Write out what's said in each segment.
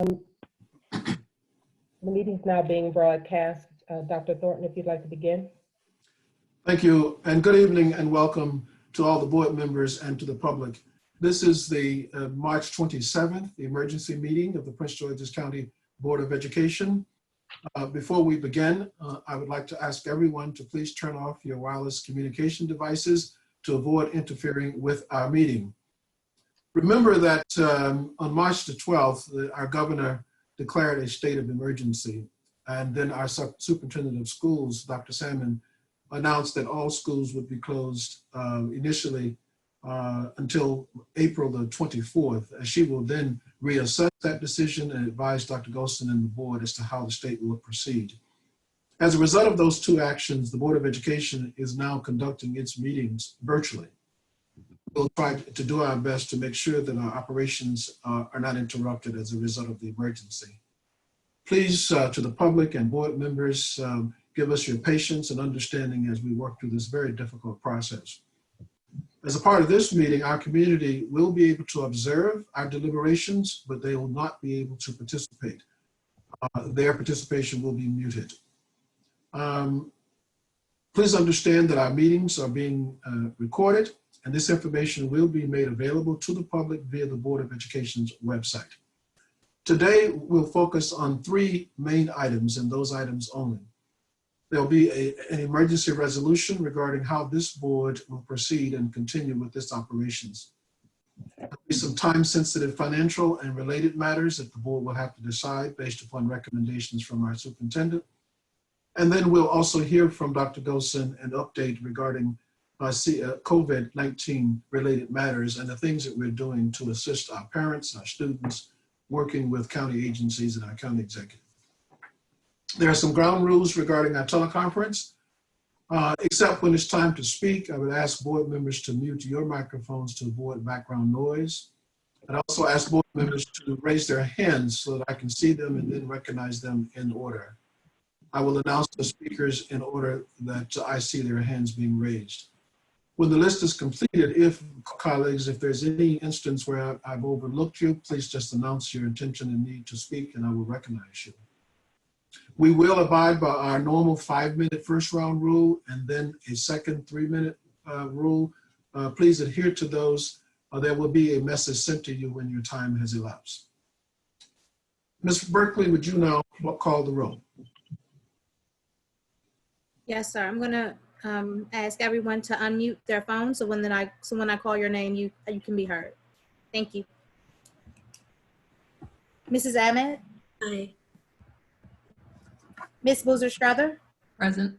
The meeting's now being broadcast. Dr. Thornton, if you'd like to begin. Thank you, and good evening and welcome to all the board members and to the public. This is the March 27th, the emergency meeting of the Prince George's County Board of Education. Before we begin, I would like to ask everyone to please turn off your wireless communication devices to avoid interfering with our meeting. Remember that on March the 12th, our governor declared a state of emergency, and then our superintendent of schools, Dr. Salmon, announced that all schools would be closed initially until April the 24th. She will then reassess that decision and advise Dr. Golson and the board as to how the state will proceed. As a result of those two actions, the Board of Education is now conducting its meetings virtually. We'll try to do our best to make sure that our operations are not interrupted as a result of the emergency. Please, to the public and board members, give us your patience and understanding as we work through this very difficult process. As a part of this meeting, our community will be able to observe our deliberations, but they will not be able to participate. Their participation will be muted. Please understand that our meetings are being recorded, and this information will be made available to the public via the Board of Education's website. Today, we'll focus on three main items and those items only. There'll be an emergency resolution regarding how this board will proceed and continue with its operations. There'll be some time-sensitive financial and related matters that the board will have to decide based upon recommendations from our superintendent. And then we'll also hear from Dr. Golson an update regarding COVID-19 related matters and the things that we're doing to assist our parents, our students, working with county agencies and our county executive. There are some ground rules regarding our teleconference. Except when it's time to speak, I would ask board members to mute your microphones to avoid background noise. I'd also ask board members to raise their hands so that I can see them and then recognize them in order. I will announce the speakers in order that I see their hands being raised. When the list is completed, if there's any instance where I've overlooked you, please just announce your intention and need to speak and I will recognize you. We will abide by our normal 5-minute first round rule and then a second 3-minute rule. Please adhere to those. There will be a message sent to you when your time has elapsed. Ms. Berkeley, would you now call the roll? Yes, sir. I'm going to ask everyone to unmute their phones so when I call your name, you can be heard. Thank you. Mrs. Ahmed? Aye. Ms. Boozer-Strother? Present.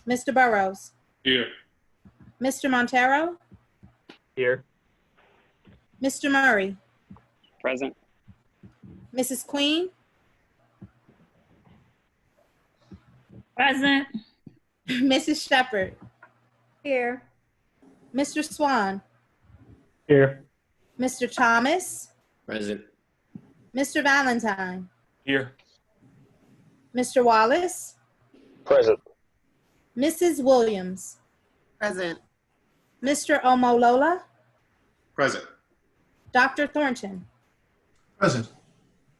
Mr. Burrows? Here. Mr. Montero? Here. Mr. Murray? Present. Mrs. Queen? Present. Mrs. Shepherd? Here. Mr. Swan? Here. Mr. Thomas? Present. Mr. Valentine? Here. Mr. Wallace? Present. Mrs. Williams? Present. Mr. Omolola? Present. Dr. Thornton? Present.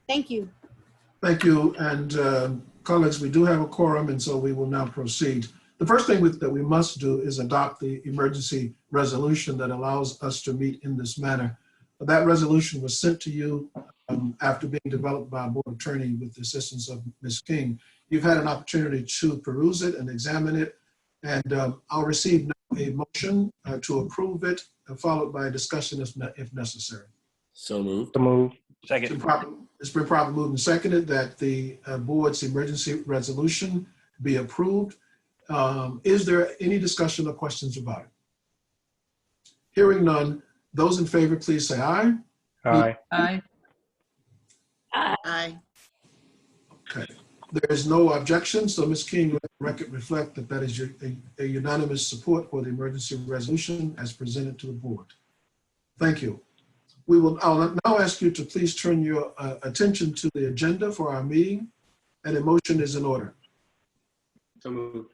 Thank you. Thank you. And colleagues, we do have a quorum, and so we will now proceed. The first thing that we must do is adopt the emergency resolution that allows us to meet in this manner. That resolution was sent to you after being developed by a board attorney with the assistance of Ms. King. You've had an opportunity to peruse it and examine it, and I'll receive now a motion to approve it, followed by a discussion if necessary. So moved. So moved. Second. It's been properly moved and seconded that the board's emergency resolution be approved. Is there any discussion or questions about it? Hearing none, those in favor, please say aye. Aye. Aye. Aye. Okay. There is no objection, so Ms. King, let the record reflect that that is a unanimous support for the emergency resolution as presented to the board. Thank you. I'll now ask you to please turn your attention to the agenda for our meeting, and a motion is in order. So moved.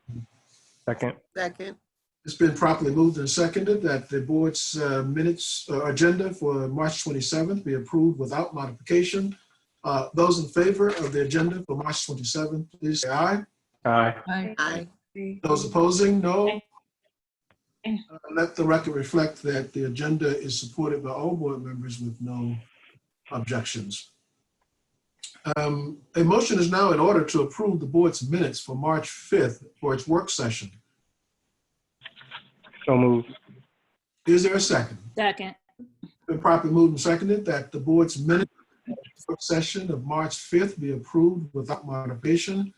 Second. Second. It's been properly moved and seconded that the board's agenda for March 27th be approved without modification. Those in favor of the agenda for March 27th, please say aye. Aye. Aye. Those opposing, no. Let the record reflect that the agenda is supported by all board members with no objections. A motion is now in order to approve the board's minutes for March 5th for its work session. So moved. Is there a second? Second. Been properly moved and seconded that the board's minutes work session of March 5th be approved without modification.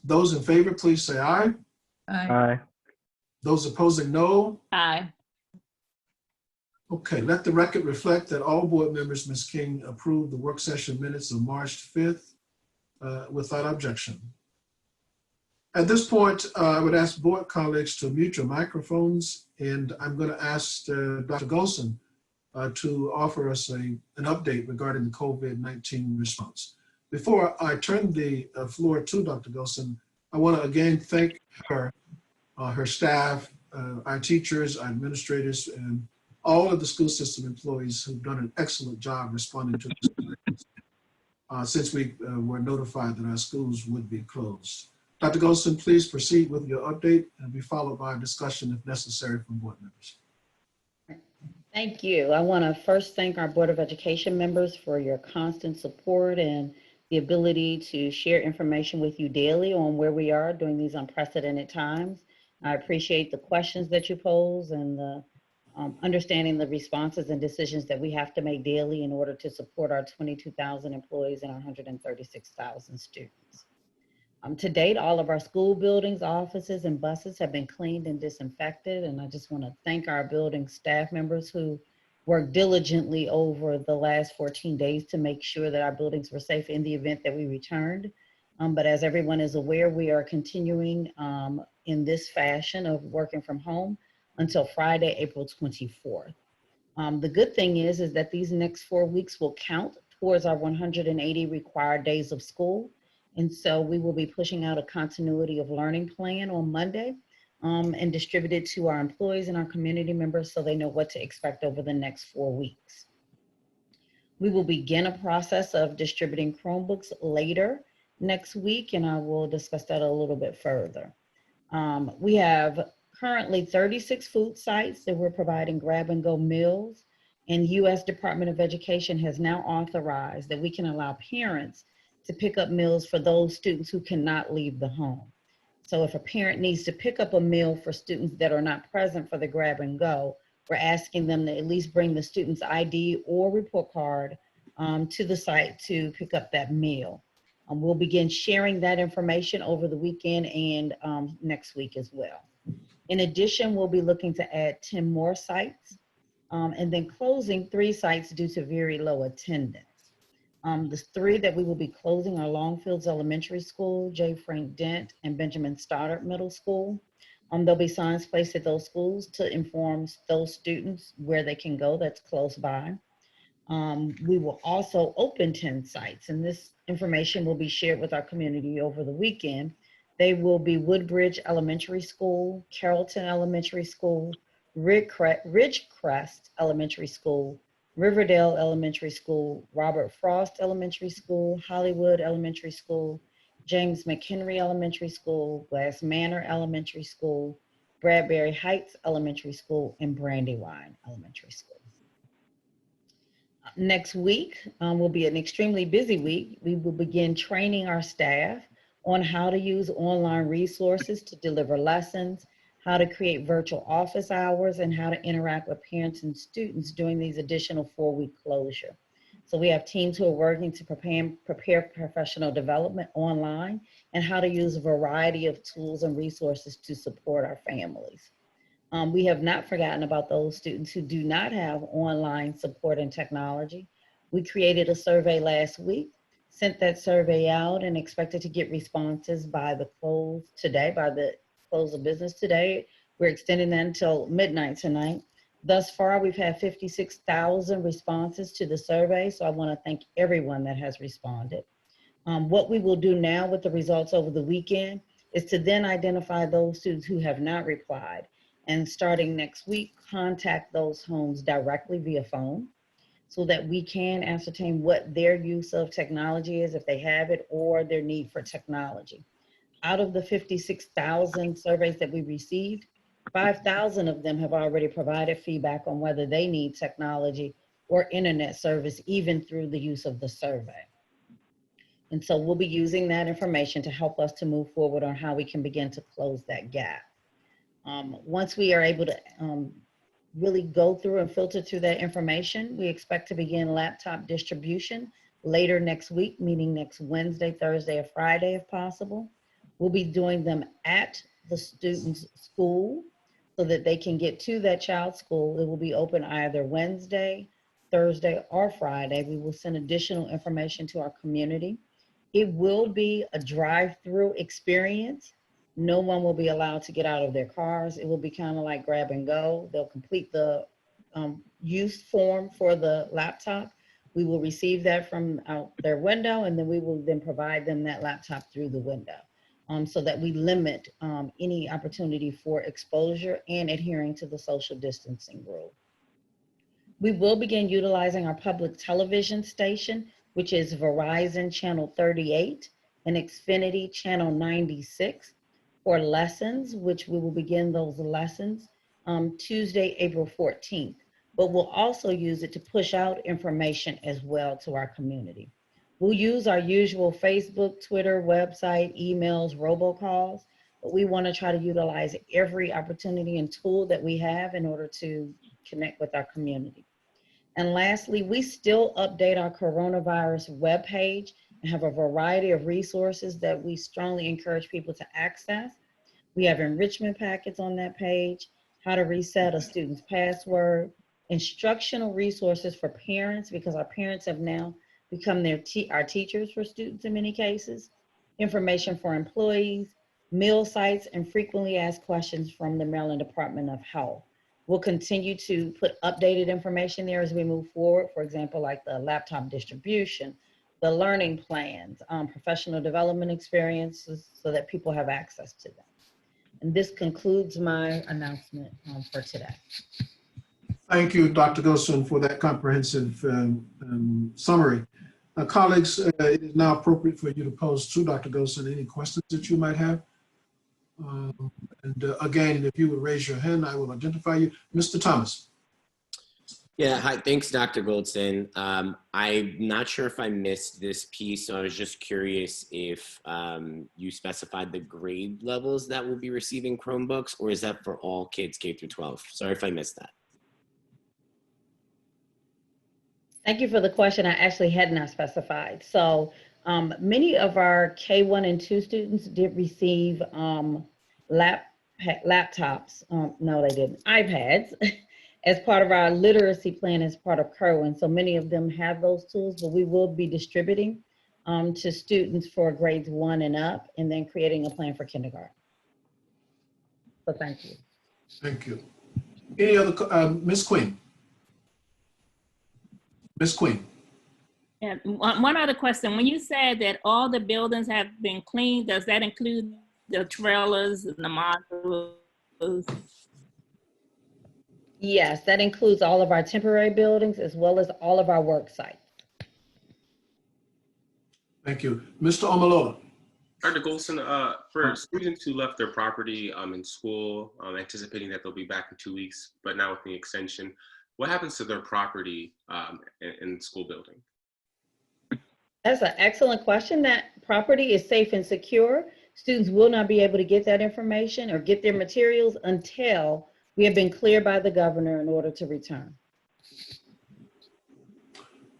Those in favor, please say aye. Aye. Those opposing, no. Aye. Okay, let the record reflect that all board members, Ms. King, approved the work session minutes of March 5th without objection. At this point, I would ask board colleagues to mute your microphones, and I'm going to ask Dr. Golson to offer us an update regarding the COVID-19 response. Before I turn the floor to Dr. Golson, I want to again thank her, her staff, our teachers, our administrators, and all of the school system employees who've done an excellent job responding to this since we were notified that our schools would be closed. Dr. Golson, please proceed with your update and be followed by a discussion if necessary from board members. Thank you. I want to first thank our Board of Education members for your constant support and the ability to share information with you daily on where we are during these unprecedented times. I appreciate the questions that you pose and the understanding the responses and decisions that we have to make daily in order to support our 22,000 employees and our 136,000 students. To date, all of our school buildings, offices, and buses have been cleaned and disinfected, and I just want to thank our building staff members who worked diligently over the last 14 days to make sure that our buildings were safe in the event that we returned. But as everyone is aware, we are continuing in this fashion of working from home until Friday, April 24th. The good thing is that these next 4 weeks will count towards our 180 required days of school. And so we will be pushing out a continuity of learning plan on Monday and distribute it to our employees and our community members so they know what to expect over the next 4 weeks. We will begin a process of distributing Chromebooks later next week, and I will discuss that a little bit further. We have currently 36 food sites that we're providing grab-and-go meals, and U.S. Department of Education has now authorized that we can allow parents to pick up meals for those students who cannot leave the home. So if a parent needs to pick up a meal for students that are not present for the grab-and-go, we're asking them to at least bring the student's ID or report card to the site to pick up that meal. We'll begin sharing that information over the weekend and next week as well. In addition, we'll be looking to add 10 more sites and then closing 3 sites due to very low attendance. The 3 that we will be closing are Longfields Elementary School, J. Frank Dent, and Benjamin Stoddard Middle School. There'll be signs placed at those schools to inform those students where they can go that's close by. We will also open 10 sites, and this information will be shared with our community over the weekend. They will be Woodbridge Elementary School, Carrollton Elementary School, Ridgecrest Elementary School, Riverdale Elementary School, Robert Frost Elementary School, Hollywood Elementary School, James McHenry Elementary School, Glass Manor Elementary School, Bradbury Heights Elementary School, and Brandywine Elementary School. Next week will be an extremely busy week. We will begin training our staff on how to use online resources to deliver lessons, how to create virtual office hours, and how to interact with parents and students during these additional 4-week closure. So we have teams who are working to prepare professional development online and how to use a variety of tools and resources to support our families. We have not forgotten about those students who do not have online support and technology. We created a survey last week, sent that survey out, and expected to get responses by the close of business today. We're extending that until midnight tonight. Thus far, we've had 56,000 responses to the survey, so I want to thank everyone that has responded. What we will do now with the results over the weekend is to then identify those students who have not replied, and starting next week, contact those homes directly via phone. so that we can ascertain what their use of technology is, if they have it, or their need for technology. Out of the 56,000 surveys that we received, 5,000 of them have already provided feedback on whether they need technology or internet service, even through the use of the survey. And so we'll be using that information to help us to move forward on how we can begin to close that gap. Once we are able to really go through and filter through that information, we expect to begin laptop distribution later next week, meaning next Wednesday, Thursday, or Friday if possible. We'll be doing them at the student's school so that they can get to that child's school. It will be open either Wednesday, Thursday, or Friday. We will send additional information to our community. It will be a drive-through experience. No one will be allowed to get out of their cars. It will be kind of like grab and go. They'll complete the use form for the laptop. We will receive that from out their window, and then we will then provide them that laptop through the window, so that we limit any opportunity for exposure and adhering to the social distancing rule. We will begin utilizing our public television station, which is Verizon Channel 38 and Xfinity Channel 96 for lessons, which we will begin those lessons Tuesday, April 14th. But we'll also use it to push out information as well to our community. We'll use our usual Facebook, Twitter, website, emails, robocalls, but we want to try to utilize every opportunity and tool that we have in order to connect with our community. And lastly, we still update our coronavirus webpage and have a variety of resources that we strongly encourage people to access. We have enrichment packets on that page, how to reset a student's password, instructional resources for parents, because our parents have now become our teachers for students in many cases, information for employees, meal sites, and frequently asked questions from the Maryland Department of Health. We'll continue to put updated information there as we move forward, for example, like the laptop distribution, the learning plans, professional development experiences, so that people have access to them. And this concludes my announcement for today. Thank you, Dr. Golson, for that comprehensive summary. Colleagues, it is now appropriate for you to pose to Dr. Golson any questions that you might have. Again, if you would raise your hand, I will identify you. Mr. Thomas. Yeah, hi, thanks, Dr. Goldson. I'm not sure if I missed this piece, so I was just curious if you specified the grade levels that will be receiving Chromebooks, or is that for all kids K through 12? Sorry if I missed that. Thank you for the question. I actually had not specified. So many of our K1 and 2 students did receive laptops. No, they didn't. iPads as part of our literacy plan as part of Kerwin. So many of them have those tools, but we will be distributing to students for grades 1 and up, and then creating a plan for kindergarten. So thank you. Thank you. Any other, Ms. Queen? Ms. Queen. And one other question. When you said that all the buildings have been cleaned, does that include the trailers and the modules? Yes, that includes all of our temporary buildings as well as all of our work sites. Thank you. Mr. Omalola. Dr. Golson, for students who left their property in school, anticipating that they'll be back in 2 weeks, but now with the extension, what happens to their property in the school building? That's an excellent question. That property is safe and secure. Students will not be able to get that information or get their materials until we have been cleared by the governor in order to return.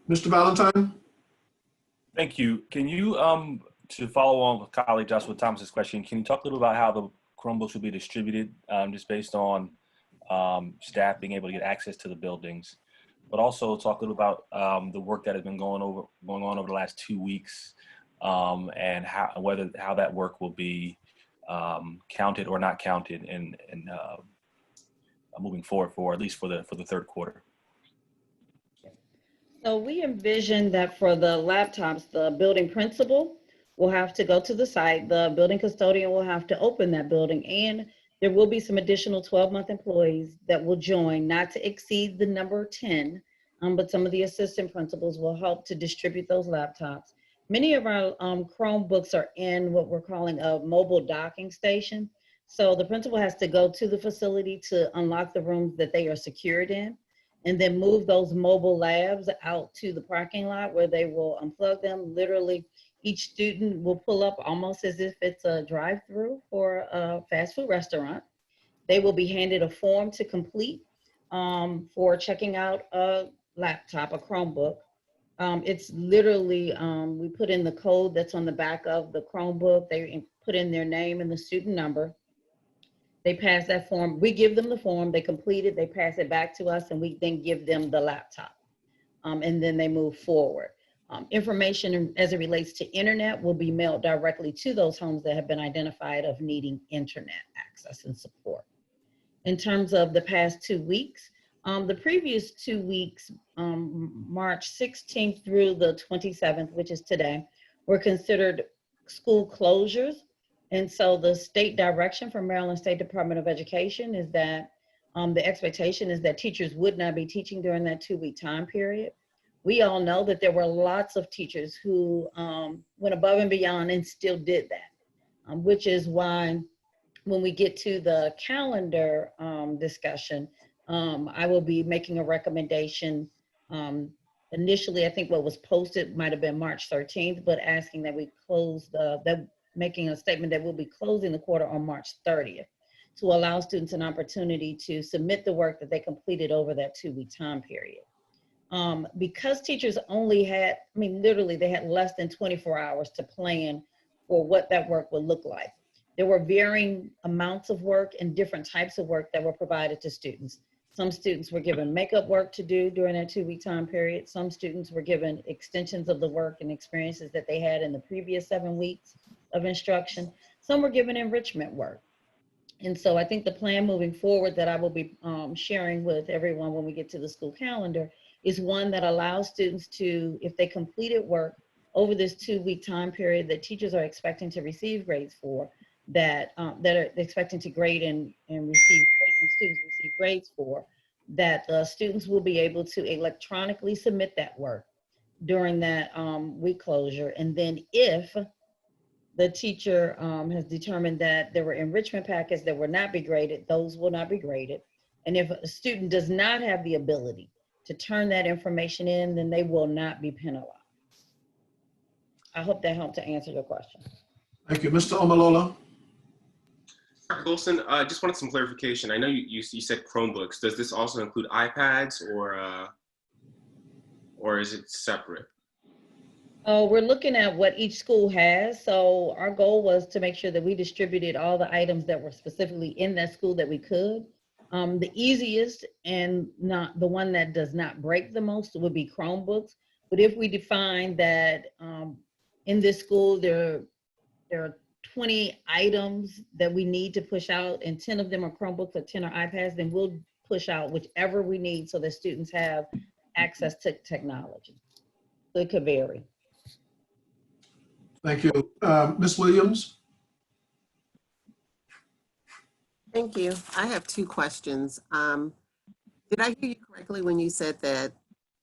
Mr. Valentine? Thank you. Can you, to follow on with colleague Joshua Thomas's question, can you talk a little about how the Chromebooks will be distributed, just based on staff being able to get access to the buildings, but also talk a little about the work that has been going on over the last 2 weeks, and how that work will be counted or not counted in moving forward, for at least for the third quarter. So we envision that for the laptops, the building principal will have to go to the site, the building custodian will have to open that building, and there will be some additional 12-month employees that will join, not to exceed the number 10, but some of the assistant principals will help to distribute those laptops. Many of our Chromebooks are in what we're calling a mobile docking station. So the principal has to go to the facility to unlock the rooms that they are secured in, and then move those mobile labs out to the parking lot where they will unplug them. Literally, each student will pull up almost as if it's a drive-through for a fast food restaurant. They will be handed a form to complete for checking out a laptop, a Chromebook. It's literally, we put in the code that's on the back of the Chromebook. They put in their name and the student number. They pass that form. We give them the form, they complete it, they pass it back to us, and we then give them the laptop. And then they move forward. Information as it relates to internet will be mailed directly to those homes that have been identified of needing internet access and support. In terms of the past 2 weeks, the previous 2 weeks, March 16th through the 27th, which is today, were considered school closures. And so the state direction from Maryland State Department of Education is that the expectation is that teachers would not be teaching during that 2-week time period. We all know that there were lots of teachers who went above and beyond and still did that, which is why when we get to the calendar discussion, I will be making a recommendation. Initially, I think what was posted might have been March 13th, but asking that we close making a statement that we'll be closing the quarter on March 30th to allow students an opportunity to submit the work that they completed over that 2-week time period. Because teachers only had, literally they had less than 24 hours to plan for what that work would look like. There were varying amounts of work and different types of work that were provided to students. Some students were given makeup work to do during that 2-week time period. Some students were given extensions of the work and experiences that they had in the previous 7 weeks of instruction. Some were given enrichment work. And so I think the plan moving forward that I will be sharing with everyone when we get to the school calendar is one that allows students to, if they completed work over this 2-week time period that teachers are expecting to receive grades for, that are expecting to grade and receive, and students receive grades for, that the students will be able to electronically submit that work during that week closure. And then if the teacher has determined that there were enrichment packets that would not be graded, those will not be graded. And if a student does not have the ability to turn that information in, then they will not be penalized. I hope that helped to answer your question. Thank you. Mr. Omalola? Dr. Golson, I just wanted some clarification. I know you said Chromebooks. Does this also include iPads or is it separate? We're looking at what each school has. So our goal was to make sure that we distributed all the items that were specifically in that school that we could. The easiest and not the one that does not break the most would be Chromebooks. But if we define that in this school, there are 20 items that we need to push out and 10 of them are Chromebooks or 10 are iPads, then we'll push out whichever we need so that students have access to technology. So it could vary. Thank you. Ms. Williams? Thank you. I have 2 questions. Did I hear you correctly when you said that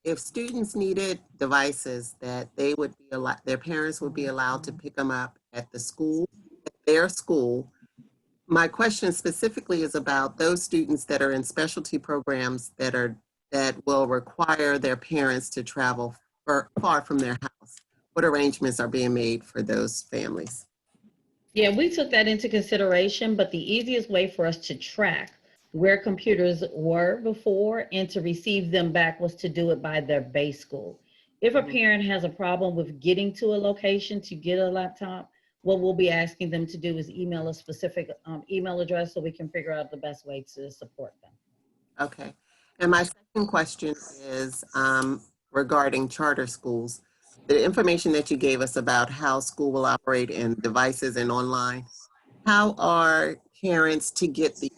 if students needed devices, that they would be allowed, their parents would be allowed to pick them up at the school, at their school? My question specifically is about those students that are in specialty programs that will require their parents to travel far from their house. What arrangements are being made for those families? Yeah, we took that into consideration, but the easiest way for us to track where computers were before and to receive them back was to do it by their base school. If a parent has a problem with getting to a location to get a laptop, what we'll be asking them to do is email a specific email address so we can figure out the best way to support them. Okay. And my second question is regarding charter schools. The information that you gave us about how school will operate in devices and online, how are parents to get the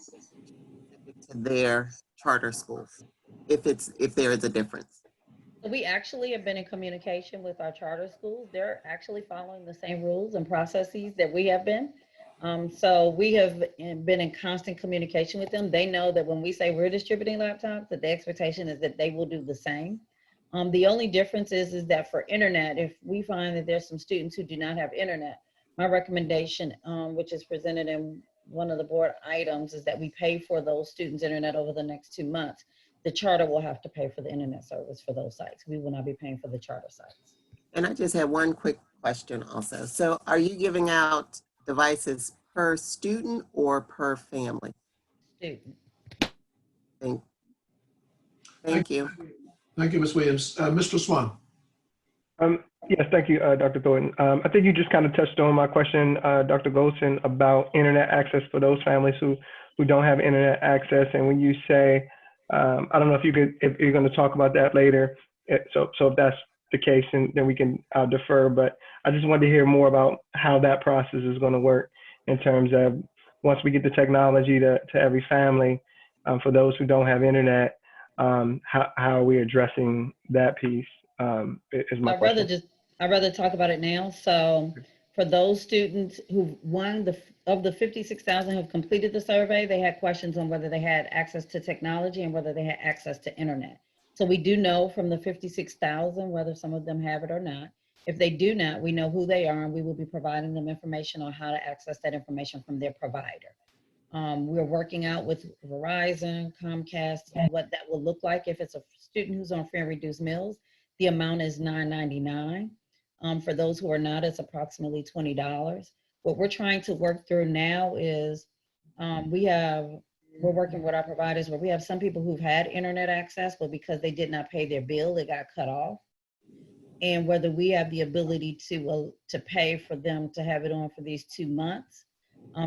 to their charter schools if there is a difference? We actually have been in communication with our charter schools. They're actually following the same rules and processes that we have been. So we have been in constant communication with them. They know that when we say we're distributing laptops, that the expectation is that they will do the same. The only difference is that for internet, if we find that there's some students who do not have internet, my recommendation, which is presented in one of the board items, is that we pay for those students' internet over the next 2 months. The charter will have to pay for the internet service for those sites. We will not be paying for the charter sites. And I just have one quick question also. So are you giving out devices per student or per family? Student. Thank you. Thank you, Ms. Williams. Mr. Swan. Yes, thank you, Dr. Thornton. I think you just kind of touched on my question, Dr. Goldson, about internet access for those families who don't have internet access. And when you say, I don't know if you're going to talk about that later. So if that's the case, then we can defer. But I just wanted to hear more about how that process is going to work in terms of once we get the technology to every family, for those who don't have internet, how are we addressing that piece? Is my question. I'd rather talk about it now. So for those students who of the 56,000 who have completed the survey, they had questions on whether they had access to technology and whether they had access to internet. So we do know from the 56,000 whether some of them have it or not. If they do not, we know who they are, and we will be providing them information on how to access that information from their provider. We're working out with Verizon, Comcast, what that will look like. If it's a student who's on free and reduced meals, the amount is $9.99. For those who are not, it's approximately $20. What we're trying to work through now is we're working with our providers where we have some people who've had internet access, but because they did not pay their bill, it got cut off. And whether we have the ability to pay for them to have it on for these 2 months,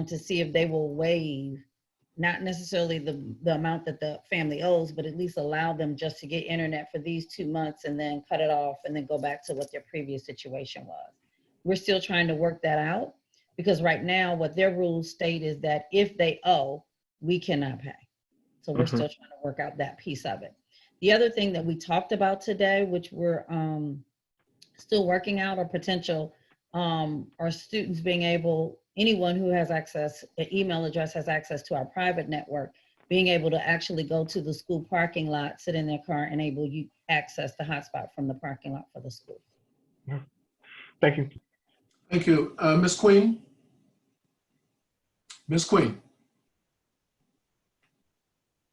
to see if they will waive, not necessarily the amount that the family owes, but at least allow them just to get internet for these 2 months and then cut it off and then go back to what their previous situation was. We're still trying to work that out because right now what their rules state is that if they owe, we cannot pay. So we're still trying to work out that piece of it. The other thing that we talked about today, which we're still working out, or potential, are students being able, anyone who has access, an email address has access to our private network, being able to actually go to the school parking lot, sit in their car, and able you access the hotspot from the parking lot for the school. Thank you. Thank you. Ms. Queen? Ms. Queen?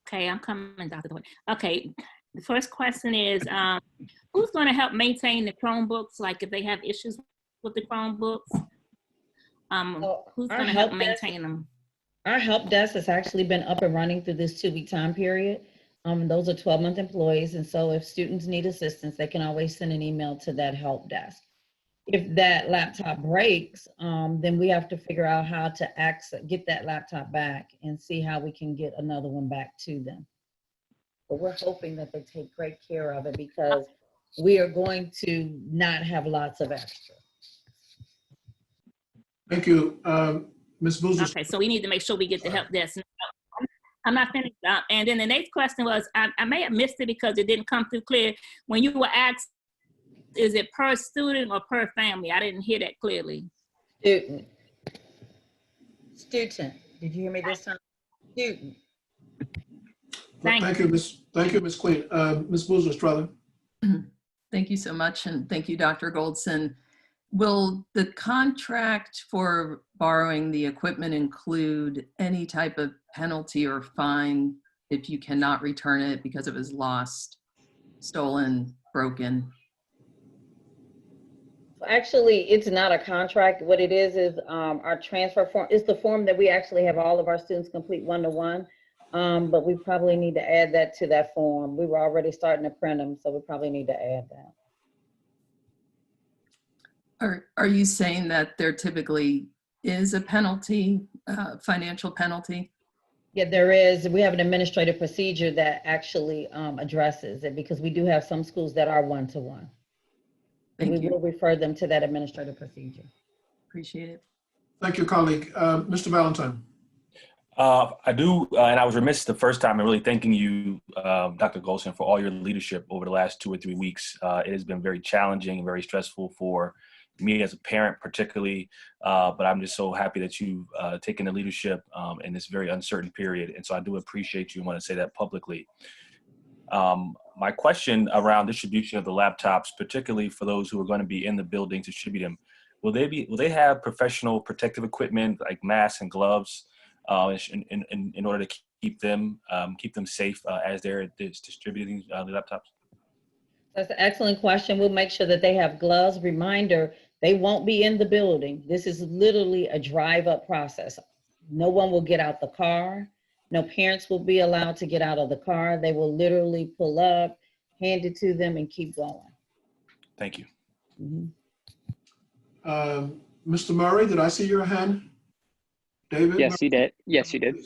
Okay, I'm coming, Dr. Thornton. Okay, the first question is, who's going to help maintain the Chromebooks? Like if they have issues with the Chromebooks, who's going to help maintain them? Our help desk has actually been up and running through this 2-week time period. Those are 12-month employees. And so if students need assistance, they can always send an email to that help desk. If that laptop breaks, then we have to figure out how to get that laptop back and see how we can get another one back to them. But we're hoping that they take great care of it because we are going to not have lots of extra. Thank you. Ms. Boozer. Okay, so we need to make sure we get the help desk. I'm not finished. And then the next question was, I may have missed it because it didn't come through clear. When you were asked, is it per student or per family? I didn't hear that clearly. Student. Did you hear me this time? Student. Thank you, Ms. Queen. Ms. Boozer Estrella. Thank you so much, and thank you, Dr. Goldson. Will the contract for borrowing the equipment include any type of penalty or fine if you cannot return it because it was lost, stolen, broken? Actually, it's not a contract. What it is our transfer form. It's the form that we actually have all of our students complete one-to-one. But we probably need to add that to that form. We were already starting to print them, so we probably need to add that. Are you saying that there typically is a penalty, financial penalty? Yeah, there is. We have an administrative procedure that actually addresses it because we do have some schools that are one-to-one. Thank you. We will refer them to that administrative procedure. Appreciate it. Thank you, colleague. Mr. Valentine. I do, and I was remiss the first time in really thanking you, Dr. Goldson, for all your leadership over the last 2 or 3 weeks. It has been very challenging and very stressful for me as a parent particularly, but I'm just so happy that you've taken the leadership in this very uncertain period. And so I do appreciate you and want to say that publicly. My question around distribution of the laptops, particularly for those who are going to be in the building to distribute them, will they have professional protective equipment like masks and gloves in order to keep them safe as they're distributing the laptops? That's an excellent question. We'll make sure that they have gloves. Reminder, they won't be in the building. This is literally a drive-up process. No one will get out the car. No parents will be allowed to get out of the car. They will literally pull up, hand it to them, and keep going. Thank you. Mr. Murray, did I see your hand? David? Yes, you did. Yes, you did.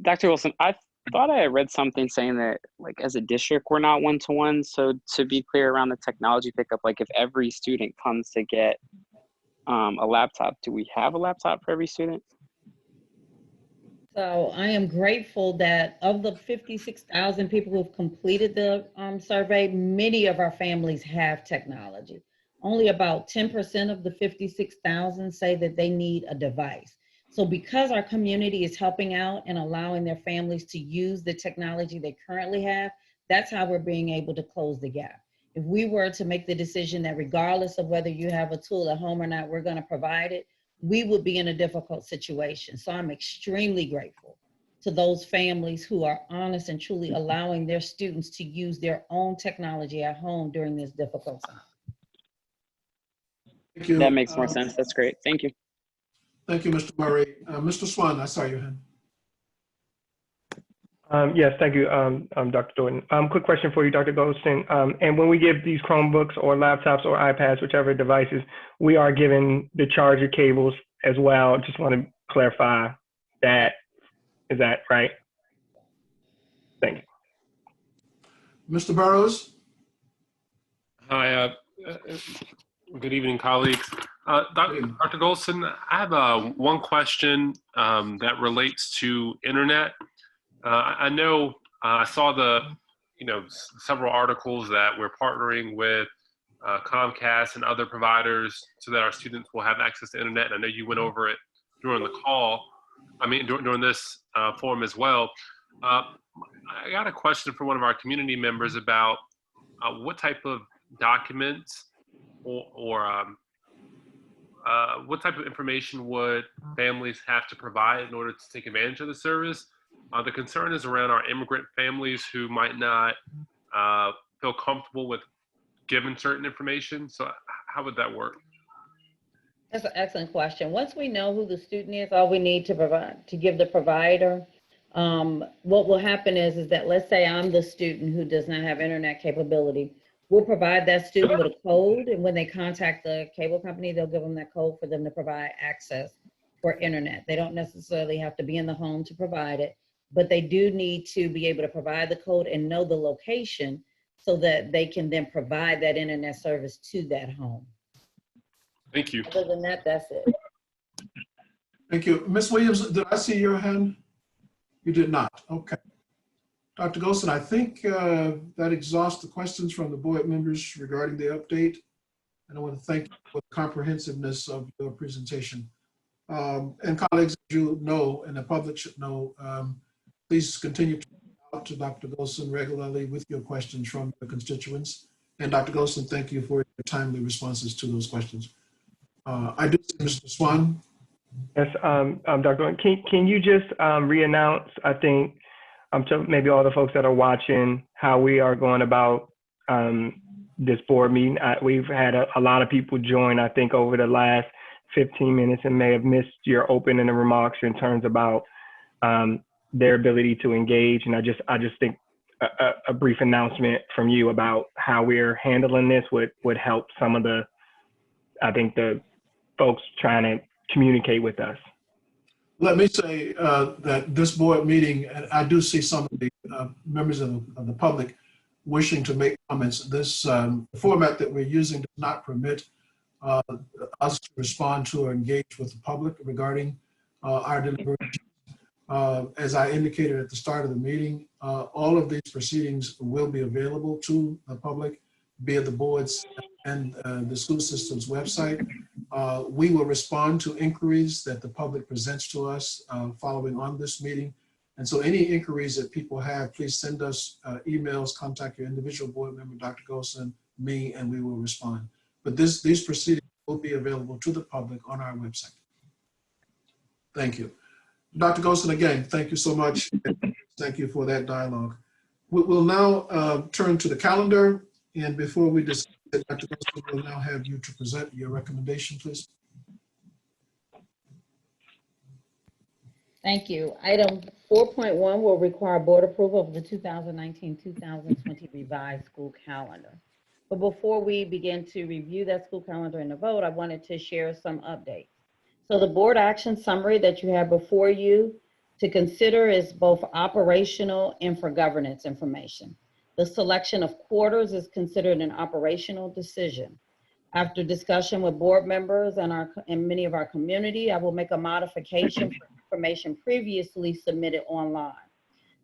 Dr. Wilson, I thought I had read something saying that, like, as a district, we're not one-to-one. So to be clear around the technology pickup, like if every student comes to get a laptop, do we have a laptop for every student? So I am grateful that of the 56,000 people who have completed the survey, many of our families have technology. Only about 10% of the 56,000 say that they need a device. So because our community is helping out and allowing their families to use the technology they currently have, that's how we're being able to close the gap. If we were to make the decision that regardless of whether you have a tool at home or not, we're going to provide it, we would be in a difficult situation. So I'm extremely grateful to those families who are honest and truly allowing their students to use their own technology at home during this difficult time. Thank you. That makes more sense. That's great. Thank you. Thank you, Mr. Murray. Mr. Swan, I saw your hand. Yes, thank you, Dr. Thornton. Quick question for you, Dr. Goldstein. And when we give these Chromebooks or laptops or iPads, whichever devices, we are given the charger cables as well. Just want to clarify that. Is that right? Thank you. Mr. Burrows? Hi, good evening, colleagues. Dr. Goldstein, I have one question that relates to internet. I know I saw several articles that we're partnering with Comcast and other providers so that our students will have access to internet. And I know you went over it during the call. During this forum as well. I got a question from one of our community members about what type of documents or what type of information would families have to provide in order to take advantage of the service. The concern is around our immigrant families who might not feel comfortable with giving certain information. So how would that work? That's an excellent question. Once we know who the student is, all we need to give the provider, what will happen is that let's say I'm the student who does not have internet capability. We'll provide that student with a code, and when they contact the cable company, they'll give them that code for them to provide access for internet. They don't necessarily have to be in the home to provide it, but they do need to be able to provide the code and know the location so that they can then provide that internet service to that home. Thank you. Other than that, that's it. Thank you. Ms. Williams, did I see your hand? You did not. Okay. Dr. Golson, I think that exhausts the questions from the board members regarding the update. And I want to thank you for the comprehensiveness of your presentation. And colleagues, as you know, and the public should know, please continue to reach out to Dr. Golson regularly with your questions from your constituents. And Dr. Golson, thank you for your timely responses to those questions. I do see Mr. Swan. Yes, Dr. Can you just re-announce, I think, to maybe all the folks that are watching, how we are going about this board meeting? We've had a lot of people join, I think, over the last 15 minutes and may have missed your opening remarks in terms about their ability to engage. And I just think a brief announcement from you about how we're handling this would help some of the, I think, the folks trying to communicate with us. Let me say that this board meeting, and I do see some of the members of the public wishing to make comments. This format that we're using does not permit us to respond to or engage with the public regarding our deliberations. As I indicated at the start of the meeting, all of these proceedings will be available to the public via the board's and the school system's website. We will respond to inquiries that the public presents to us following on this meeting. And so any inquiries that people have, please send us emails, contact your individual board member, Dr. Golson, me, and we will respond. But these proceedings will be available to the public on our website. Thank you. Dr. Golson, again, thank you so much. Thank you for that dialogue. We'll now turn to the calendar. And before we discuss it, Dr. Golson, we'll now have you to present your recommendation, please. Thank you. Item 4.1 will require board approval of the 2019-2020 revised school calendar. But before we begin to review that school calendar and the vote, I wanted to share some updates. So the board action summary that you have before you to consider is both operational and for governance information. The selection of quarters is considered an operational decision. After discussion with board members and many of our community, I will make a modification for information previously submitted online.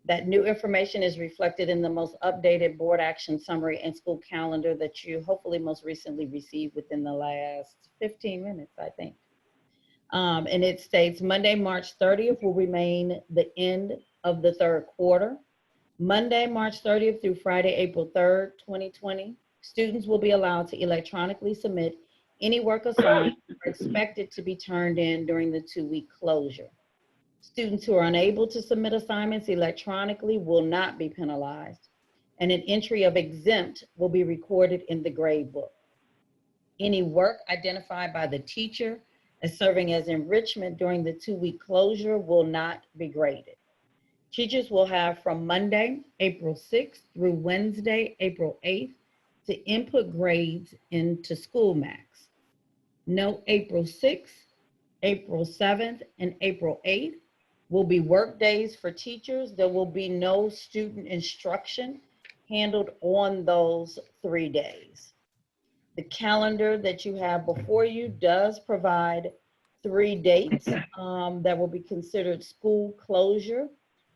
That new information is reflected in the most updated board action summary and school calendar that you hopefully most recently received within the last 15 minutes, I think. And it states Monday, March 30th will remain the end of the third quarter. Monday, March 30th through Friday, April 3rd, 2020, students will be allowed to electronically submit any work assigned or expected to be turned in during the 2-week closure. Students who are unable to submit assignments electronically will not be penalized, and an entry of exempt will be recorded in the grade book. Any work identified by the teacher as serving as enrichment during the 2-week closure will not be graded. Teachers will have from Monday, April 6th through Wednesday, April 8th to input grades into School Max. Note April 6th, April 7th, and April 8th will be work days for teachers. There will be no student instruction handled on those 3 days. The calendar that you have before you does provide 3 dates that will be considered school closure,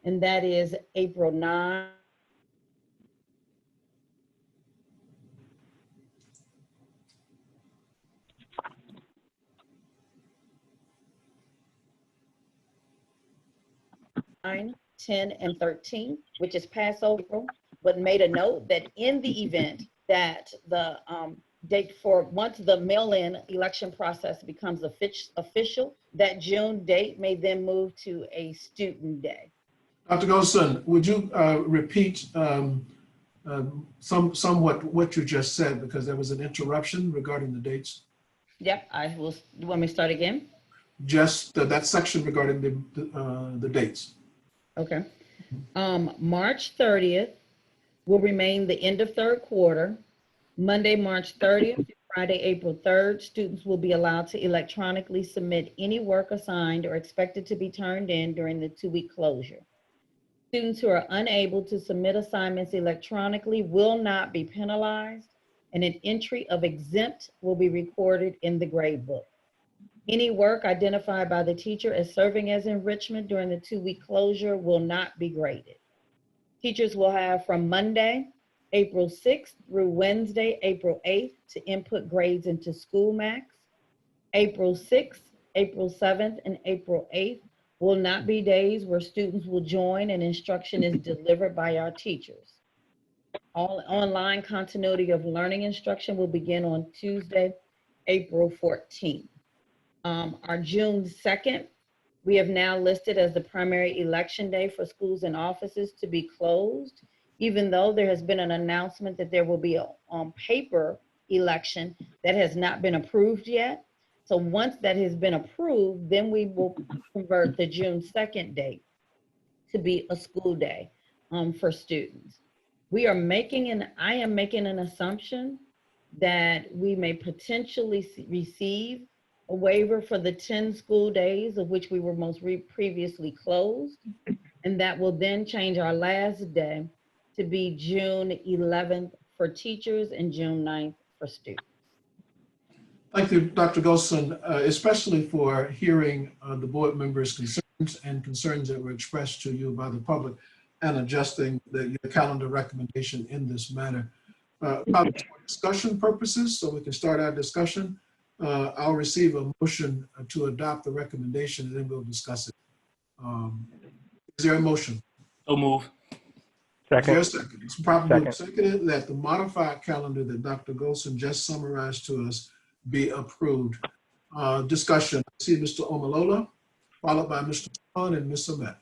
and that is April 9th. Nine, 10, and 13, which is Passover, but made a note that in the event that the date for once the mail-in election process becomes official, that June date may then move to a student day. Dr. Golson, would you repeat somewhat what you just said, because there was an interruption regarding the dates? Yep, I will. You want me to start again? Just that section regarding the dates. Okay. March 30th will remain the end of third quarter. Monday, March 30th through Friday, April 3rd, students will be allowed to electronically submit any work assigned or expected to be turned in during the 2-week closure. Students who are unable to submit assignments electronically will not be penalized, and an entry of exempt will be recorded in the grade book. Any work identified by the teacher as serving as enrichment during the 2-week closure will not be graded. Teachers will have from Monday, April 6th through Wednesday, April 8th to input grades into School Max. April 6th, April 7th, and April 8th will not be days where students will join and instruction is delivered by our teachers. All online continuity of learning instruction will begin on Tuesday, April 14th. Our June 2nd, we have now listed as the primary election day for schools and offices to be closed, even though there has been an announcement that there will be a paper election that has not been approved yet. So once that has been approved, then we will convert the June 2nd date to be a school day for students. I am making an assumption that we may potentially receive a waiver for the 10 school days of which we were previously closed, and that will then change our last day to be June 11th for teachers and June 9th for students. Thank you, Dr. Golson, especially for hearing the board members' concerns that were expressed to you by the public and adjusting your calendar recommendation in this manner. Colleagues, discussion purposes, so we can start our discussion, I'll receive a motion to adopt the recommendation, and then we'll discuss it. Is there a motion? So move. Is there a Second. second? It's probably Second. seconded that the modified calendar that Dr. Golson just summarized to us be approved. Discussion. I see Mr. Omalola, followed by Mr. Swan and Ms. Amet.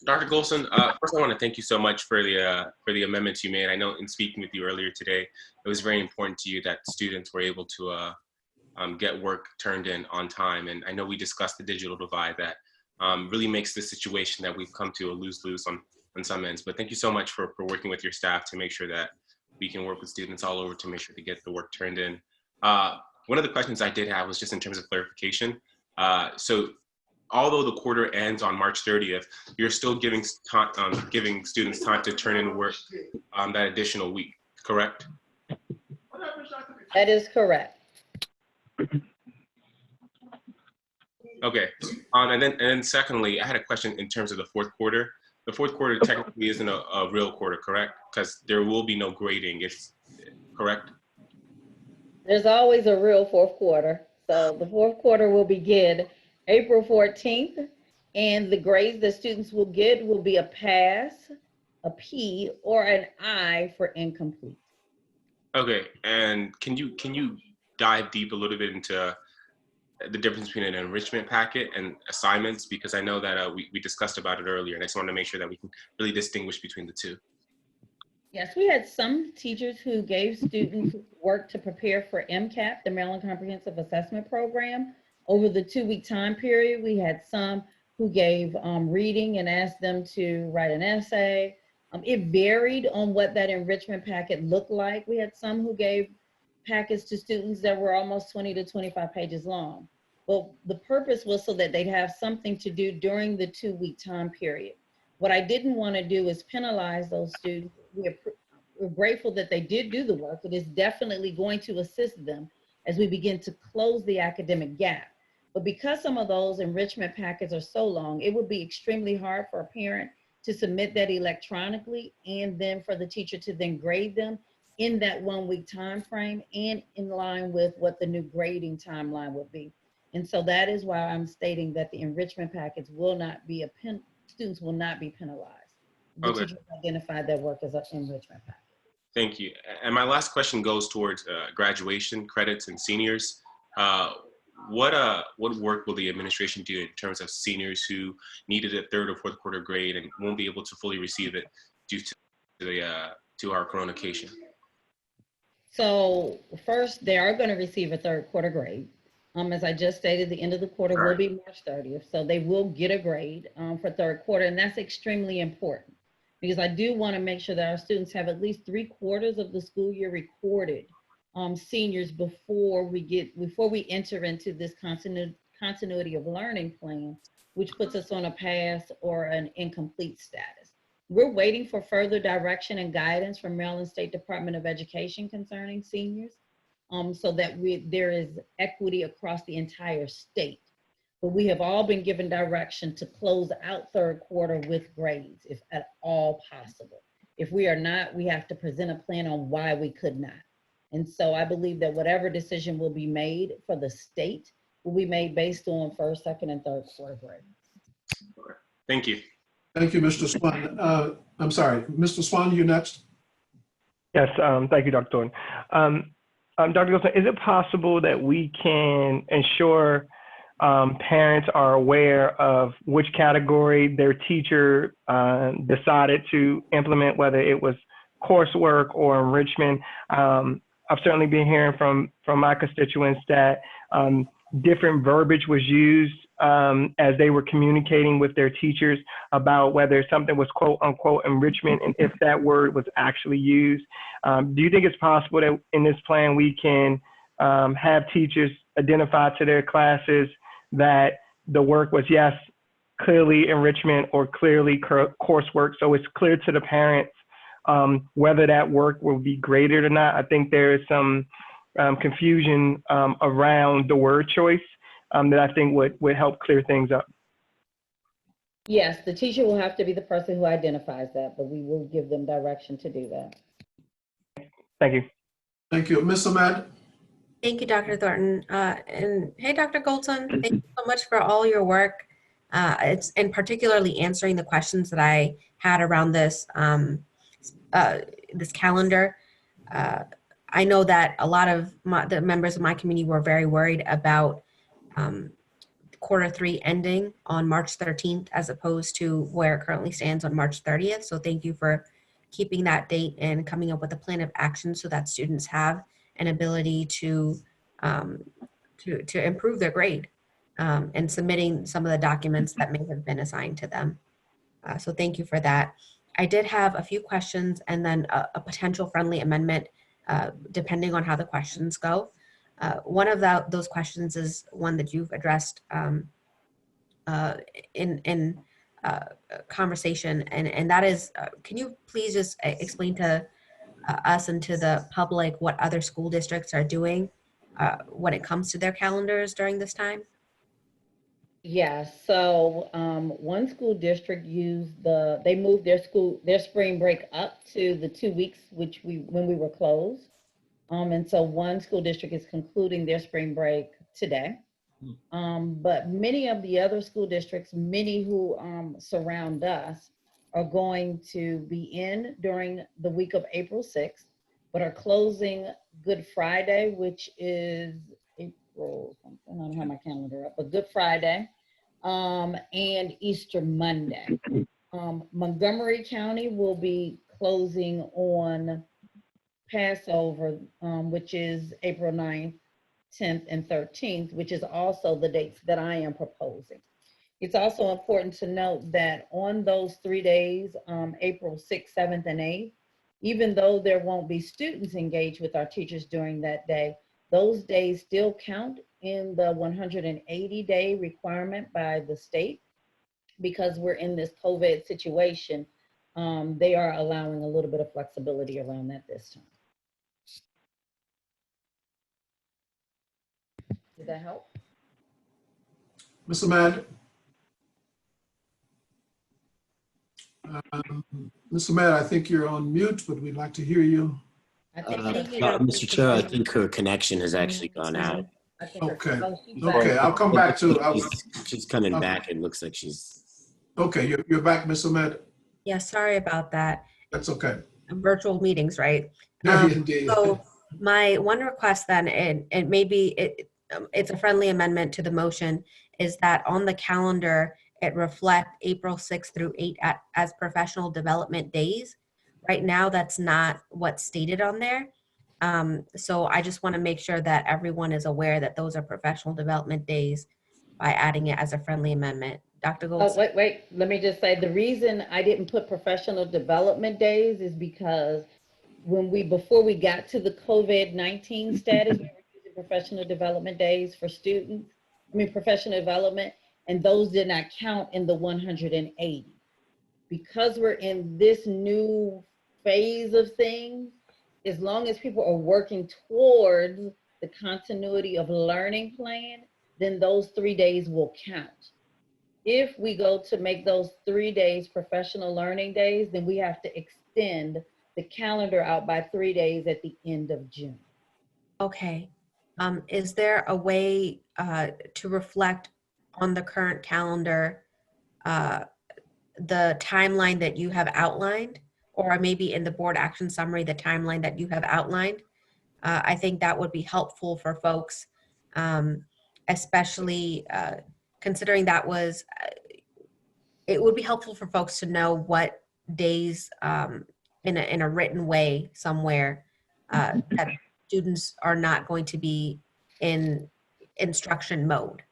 Dr. Golson, first I want to thank you so much for the amendments you made. I know in speaking with you earlier today, it was very important to you that students were able to get work turned in on time. And I know we discussed the digital divide that really makes this situation that we've come to a lose-lose on some ends. But thank you so much for working with your staff to make sure that we can work with students all over to make sure to get the work turned in. One of the questions I did have was just in terms of clarification. So although the quarter ends on March 30th, you're still giving students time to turn in work that additional week, correct? That is correct. Okay, and then secondly, I had a question in terms of the fourth quarter. The fourth quarter technically isn't a real quarter, correct? Because there will be no grading, it's correct? There's always a real fourth quarter. So the fourth quarter will begin April 14th, and the grades that students will get will be a pass, a P, or an I for incomplete. Okay, and can you dive deep a little bit into the difference between an enrichment packet and assignments? Because I know that we discussed about it earlier, and I just want to make sure that we can really distinguish between the two. Yes, we had some teachers who gave students work to prepare for MCAP, the Maryland Comprehensive Assessment Program. Over the 2-week time period, we had some who gave reading and asked them to write an essay. It varied on what that enrichment packet looked like. We had some who gave packets to students that were almost 20 to 25 pages long. Well, the purpose was so that they'd have something to do during the 2-week time period. What I didn't want to do is penalize those students. We're grateful that they did do the work. It is definitely going to assist them as we begin to close the academic gap. But because some of those enrichment packets are so long, it would be extremely hard for a parent to submit that electronically and then for the teacher to then grade them in that 1-week time frame and in line with what the new grading timeline would be. And so that is why I'm stating that the enrichment packets will not be students will not be penalized. The Okay. teachers identified their work as an enrichment packet. Thank you. And my last question goes towards graduation credits and seniors. What work will the administration do in terms of seniors who needed a third or fourth quarter grade and won't be able to fully receive it due to our coronacation? So first, they are going to receive a third quarter grade. As I just stated, the end of the quarter will be March 30th. So they will get a grade for third quarter, and that's extremely important because I do want to make sure that our students have at least 3/4 of the school year recorded seniors before we enter into this continuity of learning plan, which puts us on a pass or an incomplete status. We're waiting for further direction and guidance from Maryland State Department of Education concerning seniors, so that there is equity across the entire state. But we have all been given direction to close out third quarter with grades, if at all possible. If we are not, we have to present a plan on why we could not. And so I believe that whatever decision will be made for the state will be made based on first, second, and third quarter grades. Thank you. Thank you, Mr. Swan. I'm sorry, Mr. Swan, you next. Yes, thank you, Dr. Thornton. Dr. Golson, is it possible that we can ensure parents are aware of which category their teacher decided to implement, whether it was coursework or enrichment? I've certainly been hearing from my constituents that different verbiage was used as they were communicating with their teachers about whether something was quote unquote enrichment and if that word was actually used. Do you think it's possible that in this plan we can have teachers identify to their classes that the work was, yes, clearly enrichment or clearly coursework, so it's clear to the parents whether that work will be graded or not? I think there is some confusion around the word choice that I think would help clear things up. Yes, the teacher will have to be the person who identifies that, but we will give them direction to do that. Thank you. Thank you. Ms. Ahmed? Thank you, Dr. Thornton. And hey, Dr. Goldson, thank you so much for all your work. And particularly answering the questions that I had around this, this calendar. I know that a lot of the members of my community were very worried about Q3 ending on March 13th, as opposed to where it currently stands on March 30th. So thank you for keeping that date and coming up with a plan of action so that students have an ability to improve their grade and submitting some of the documents that may have been assigned to them. So thank you for that. I did have a few questions and then a potential friendly amendment depending on how the questions go. One of those questions is one that you've addressed in conversation, and that is, can you please just explain to us and to the public what other school districts are doing when it comes to their calendars during this time? Yeah, so one school district they moved their spring break up to the 2 weeks when we were closed. And so one school district is concluding their spring break today. But many of the other school districts, many who surround us, are going to be in during the week of April 6th, but are closing Good Friday, which is April, I don't have my calendar up, but Good Friday, and Easter Monday. Montgomery County will be closing on Passover, which is April 9th, 10th, and 13th, which is also the dates that I am proposing. It's also important to note that on those 3 days, April 6th, 7th, and 8th, even though there won't be students engaged with our teachers during that day, those days still count in the 180-day requirement by the state. Because we're in this COVID situation, they are allowing a little bit of flexibility around that this time. Did that help? Ms. Ahmed? Ms. Ahmed, I think you're on mute, but we'd like to hear you. Mr. Chair, I think her connection has actually gone out. Okay. Okay, I'll come back to. She's coming back. It looks like she's. Okay, you're back, Ms. Ahmed. Yeah, sorry about that. That's okay. Virtual meetings, right? Yeah, indeed. So my one request then, and maybe it's a friendly amendment to the motion, is that on the calendar, it reflect April 6th through 8th as professional development days. Right now, that's not what's stated on there. So I just want to make sure that everyone is aware that those are professional development days by adding it as a friendly amendment. Dr. Goldstein? Oh, wait, let me just say, the reason I didn't put professional development days is because before we got to the COVID-19 status, we were using professional development days for students, professional development, and those did not count in the 180. Because we're in this new phase of things, as long as people are working towards the continuity of learning plan, then those 3 days will count. If we go to make those 3 days professional learning days, then we have to extend the calendar out by 3 days at the end of June. Okay. Is there a way to reflect on the current calendar the timeline that you have outlined, or maybe in the board action summary, the timeline that you have outlined? I think that would be helpful for folks, especially considering that was, it would be helpful for folks to know what days in a written way somewhere that students are not going to be in instruction mode.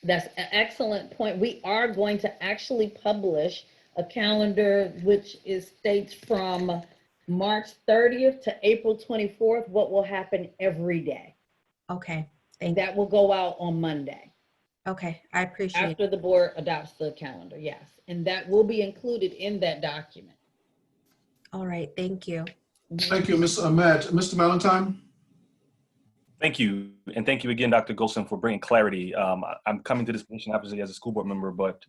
That's an excellent point. We are going to actually publish a calendar which states from March 30th to April 24th what will happen every day. Okay, that will go out on Monday. Okay, I appreciate it. After the board adopts the calendar, yes. And that will be included in that document. All right, thank you. Thank you, Ms. Ahmed. Mr. Valentine? Thank you. And thank you again, Dr. Golson, for bringing clarity. I'm coming to this position obviously as a school board member, but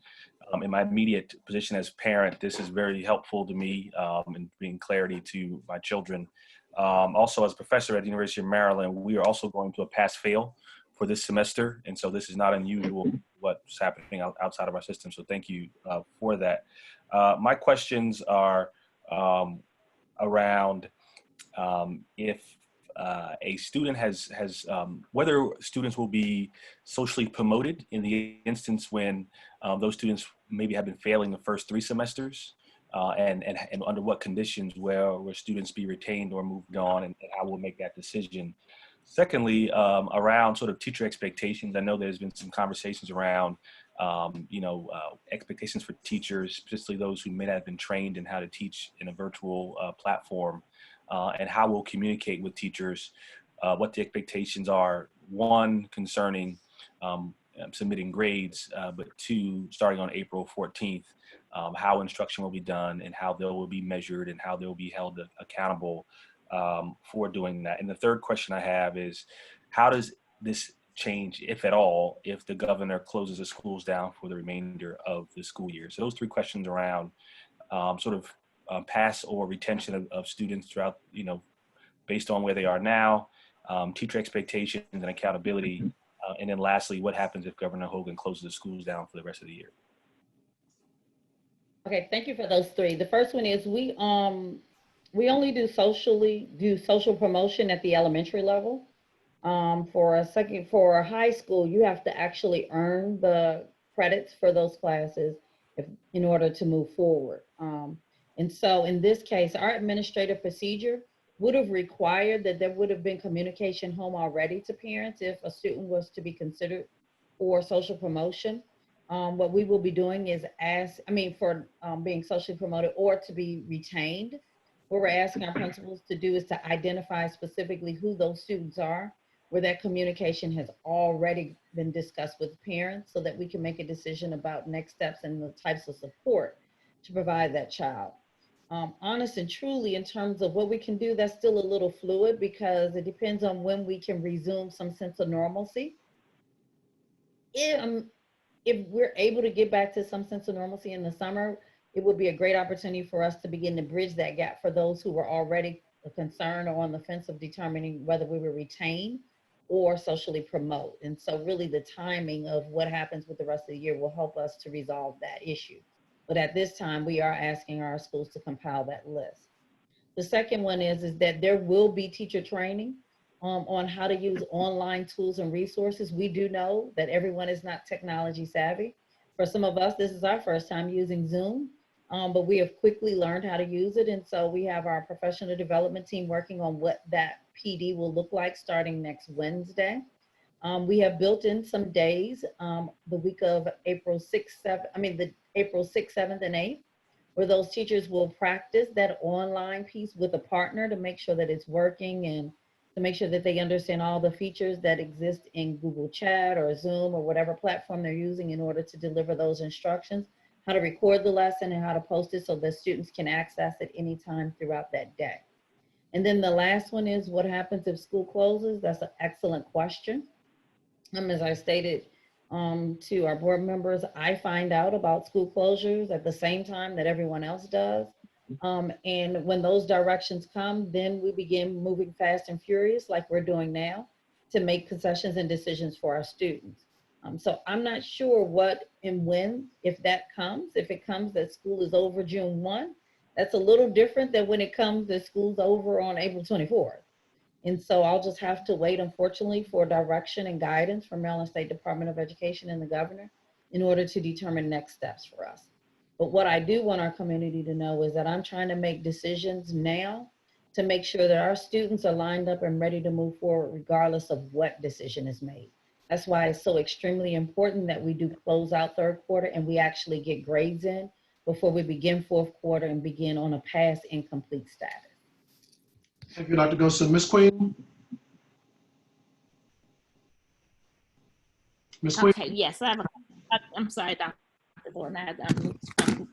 in my immediate position as parent, this is very helpful to me in bringing clarity to my children. Also, as a professor at the University of Maryland, we are also going to a pass-fail for this semester. And so this is not unusual what's happening outside of our system. So thank you for that. My questions are around if a student has whether students will be socially promoted in the instance when those students maybe have been failing the first 3 semesters, and under what conditions will students be retained or moved on, and how we'll make that decision. Secondly, around sort of teacher expectations, I know there's been some conversations around expectations for teachers, particularly those who may not have been trained in how to teach in a virtual platform, and how we'll communicate with teachers what the expectations are, one, concerning submitting grades, but 2, starting on April 14th, how instruction will be done and how they will be measured and how they will be held accountable for doing that. And the third question I have is, how does this change, if at all, if the governor closes the schools down for the remainder of the school year? So those 3 questions around sort of pass or retention of students throughout, based on where they are now, teacher expectations and accountability. And then lastly, what happens if Governor Hogan closes the schools down for the rest of the year? Okay, thank you for those 3. The first one is we only do social promotion at the elementary level. For a high school, you have to actually earn the credits for those classes in order to move forward. And so in this case, our administrative procedure would have required that there would have been communication home already to parents if a student was to be considered for social promotion. What we will be doing is for being socially promoted or to be retained. What we're asking our principals to do is to identify specifically who those students are, where that communication has already been discussed with parents, so that we can make a decision about next steps and the types of support to provide that child. Honest and truly, in terms of what we can do, that's still a little fluid because it depends on when we can resume some sense of normalcy. If we're able to get back to some sense of normalcy in the summer, it would be a great opportunity for us to begin to bridge that gap for those who were already concerned or on the fence of determining whether we will retain or socially promote. And so really the timing of what happens with the rest of the year will help us to resolve that issue. But at this time, we are asking our schools to compile that list. The second one is that there will be teacher training on how to use online tools and resources. We do know that everyone is not technology savvy. For some of us, this is our first time using Zoom, but we have quickly learned how to use it. And so we have our professional development team working on what that PD will look like starting next Wednesday. We have built in some days, the week of April 6th, 7th, and 8th, where those teachers will practice that online piece with a partner to make sure that it's working and to make sure that they understand all the features that exist in Google Chat or Zoom or whatever platform they're using in order to deliver those instructions, how to record the lesson and how to post it so that students can access it anytime throughout that day. And then the last one is what happens if school closes? That's an excellent question. As I stated to our board members, I find out about school closures at the same time that everyone else does. And when those directions come, then we begin moving fast and furious like we're doing now to make concessions and decisions for our students. So I'm not sure what and when, if that comes. If it comes that school is over June 1, that's a little different than when it comes that school's over on April 24th. And so I'll just have to wait, unfortunately, for direction and guidance from Maryland State Department of Education and the governor in order to determine next steps for us. But what I do want our community to know is that I'm trying to make decisions now to make sure that our students are lined up and ready to move forward regardless of what decision is made. That's why it's so extremely important that we do close out third quarter and we actually get grades in before we begin fourth quarter and begin on a pass incomplete status. Thank you, Dr. Golson. Ms. Queen? Ms. Queen? Okay, yes, I'm sorry, Dr. Thornton, I'm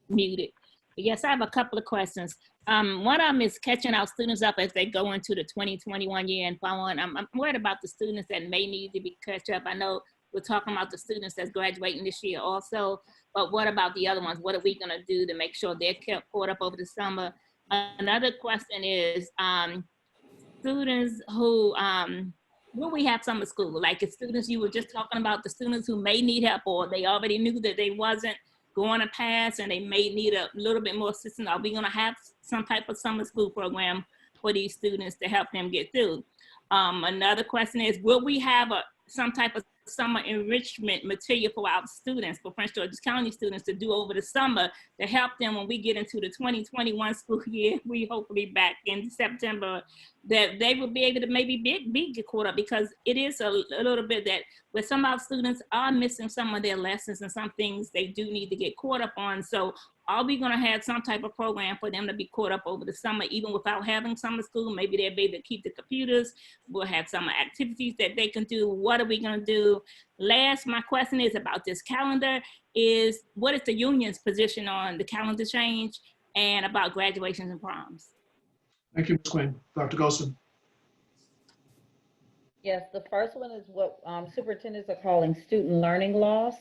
muted. Yes, I have a couple of questions. One of them is catching our students up as they go into the 2021 year and following. I'm worried about the students that may need to be catch up. I know we're talking about the students that's graduating this year also, but what about the other ones? What are we gonna do to make sure they're kept caught up over the summer? Another question is, students who, when we have summer school, like if students, you were just talking about the students who may need help, or they already knew that they wasn't going to pass and they may need a little bit more assistance, are we gonna have some type of summer school program for these students to help them get through? Another question is, will we have some type of summer enrichment material for our students, for Prince George's County students to do over the summer to help them when we get into the 2021 school year, we hopefully back in September, that they will be able to maybe get caught up, because it is a little bit that where some of our students are missing some of their lessons and some things they do need to get caught up on. So are we gonna have some type of program for them to be caught up over the summer, even without having summer school? Maybe they'll be able to keep the computers. We'll have summer activities that they can do. What are we gonna do? Last, my question is about this calendar is, what is the union's position on the calendar change and about graduations and proms? Thank you, Ms. Quinn. Dr. Golson. Yes, the first one is what superintendents are calling student learning loss.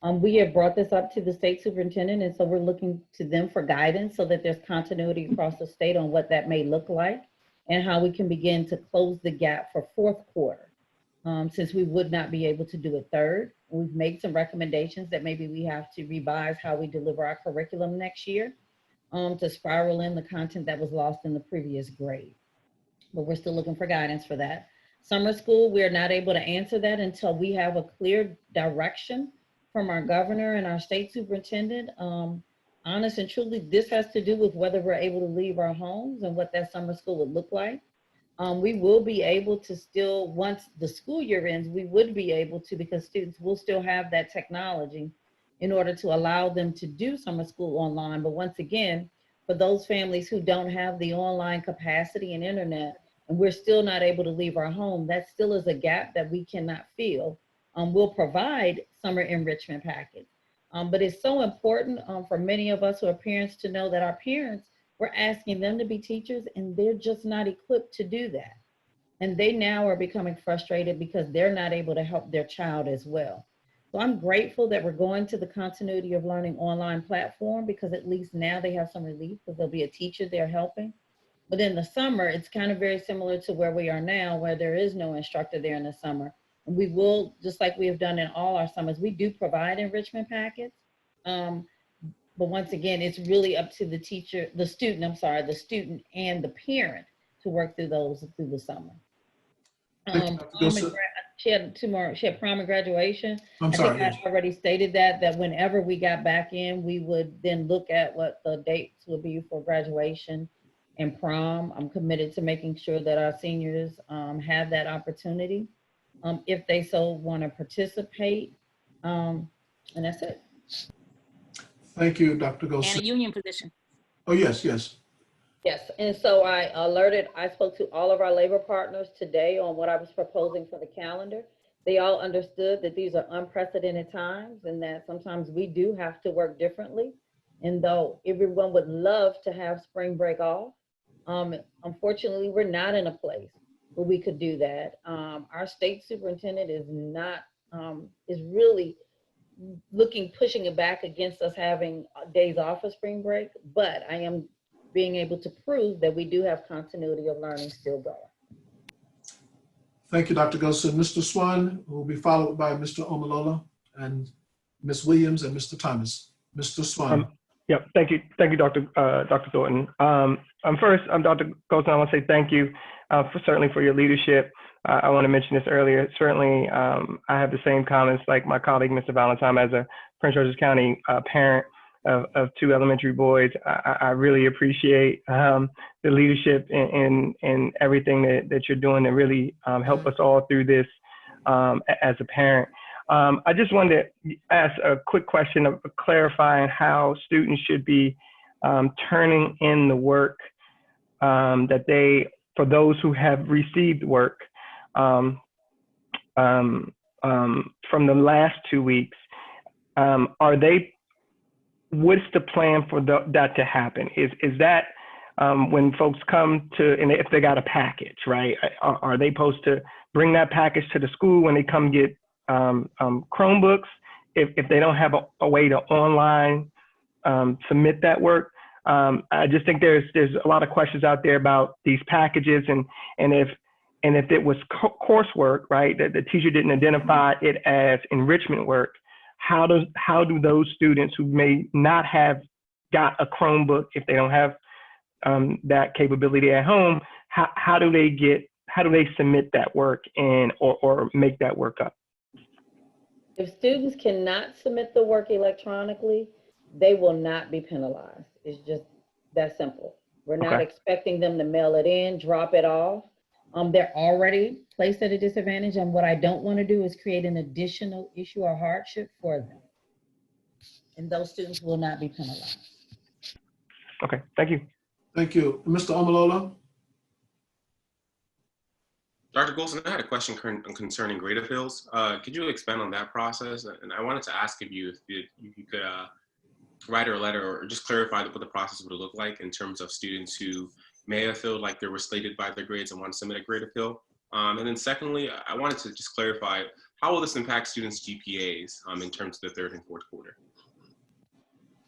We have brought this up to the state superintendent, and so we're looking to them for guidance so that there's continuity across the state on what that may look like and how we can begin to close the gap for fourth quarter, since we would not be able to do it third. We've made some recommendations that maybe we have to revise how we deliver our curriculum next year to spiral in the content that was lost in the previous grade. But we're still looking for guidance for that. Summer school, we're not able to answer that until we have a clear direction from our governor and our state superintendent. Honest and truly, this has to do with whether we're able to leave our homes and what that summer school would look like. We will be able to still, once the school year ends, we would be able to, because students will still have that technology in order to allow them to do summer school online. But once again, for those families who don't have the online capacity and internet, and we're still not able to leave our home, that still is a gap that we cannot fill. We'll provide summer enrichment packets. But it's so important for many of us who are parents to know that our parents, we're asking them to be teachers and they're just not equipped to do that. And they now are becoming frustrated because they're not able to help their child as well. So I'm grateful that we're going to the continuity of learning online platform, because at least now they have some relief because there'll be a teacher there helping. But in the summer, it's kind of very similar to where we are now, where there is no instructor there in the summer. And we will, just like we have done in all our summers, we do provide enrichment packets. But once again, it's really up to the teacher, the student and the parent to work through those through the summer. She had prom and graduation. I'm sorry. I think I already stated that whenever we got back in, we would then look at what the dates would be for graduation and prom. I'm committed to making sure that our seniors have that opportunity if they so want to participate. And that's it. Thank you, Dr. Golson. And a union position. Oh, yes, yes. Yes, and so I spoke to all of our labor partners today on what I was proposing for the calendar. They all understood that these are unprecedented times and that sometimes we do have to work differently. And though everyone would love to have spring break off, unfortunately, we're not in a place where we could do that. Our state superintendent is not, is really pushing it back against us having days off of spring break, but I am being able to prove that we do have continuity of learning still going. Thank you, Dr. Golson. Mr. Swan will be followed by Mr. Omalola and Ms. Williams and Mr. Thomas. Mr. Swan. Yeah, thank you, Dr. Thornton. First, Dr. Golson, I want to say thank you certainly for your leadership. I want to mention this earlier. Certainly, I have the same comments like my colleague, Mr. Valentine, as a Prince George's County parent of two elementary boys. I really appreciate the leadership and everything that you're doing to really help us all through this as a parent. I just wanted to ask a quick question of clarifying how students should be turning in the work that they, for those who have received work from the last 2 weeks. What's the plan for that to happen? Is that when folks come to, and if they got a package, right? Are they supposed to bring that package to the school when they come get Chromebooks? If they don't have a way to online submit that work, I just think there's a lot of questions out there about these packages and if it was coursework, right, that the teacher didn't identify it as enrichment work, how do those students who may not have got a Chromebook, if they don't have that capability at home, how do they submit that work and or make that work up? If students cannot submit the work electronically, they will not be penalized. It's just that simple. We're not expecting them to mail it in, drop it off. They're already placed at a disadvantage, and what I don't want to do is create an additional issue or hardship for them. And those students will not be penalized. Okay, thank you. Thank you. Mr. Omalola? Dr. Golson, I had a question concerning grade appeals. Could you expand on that process? And I wanted to ask if you could write a letter or just clarify what the process would look like in terms of students who may have felt like they were slated by their grades and want to submit a grade appeal. And then secondly, I wanted to just clarify, how will this impact students' GPAs in terms of the third and fourth quarter?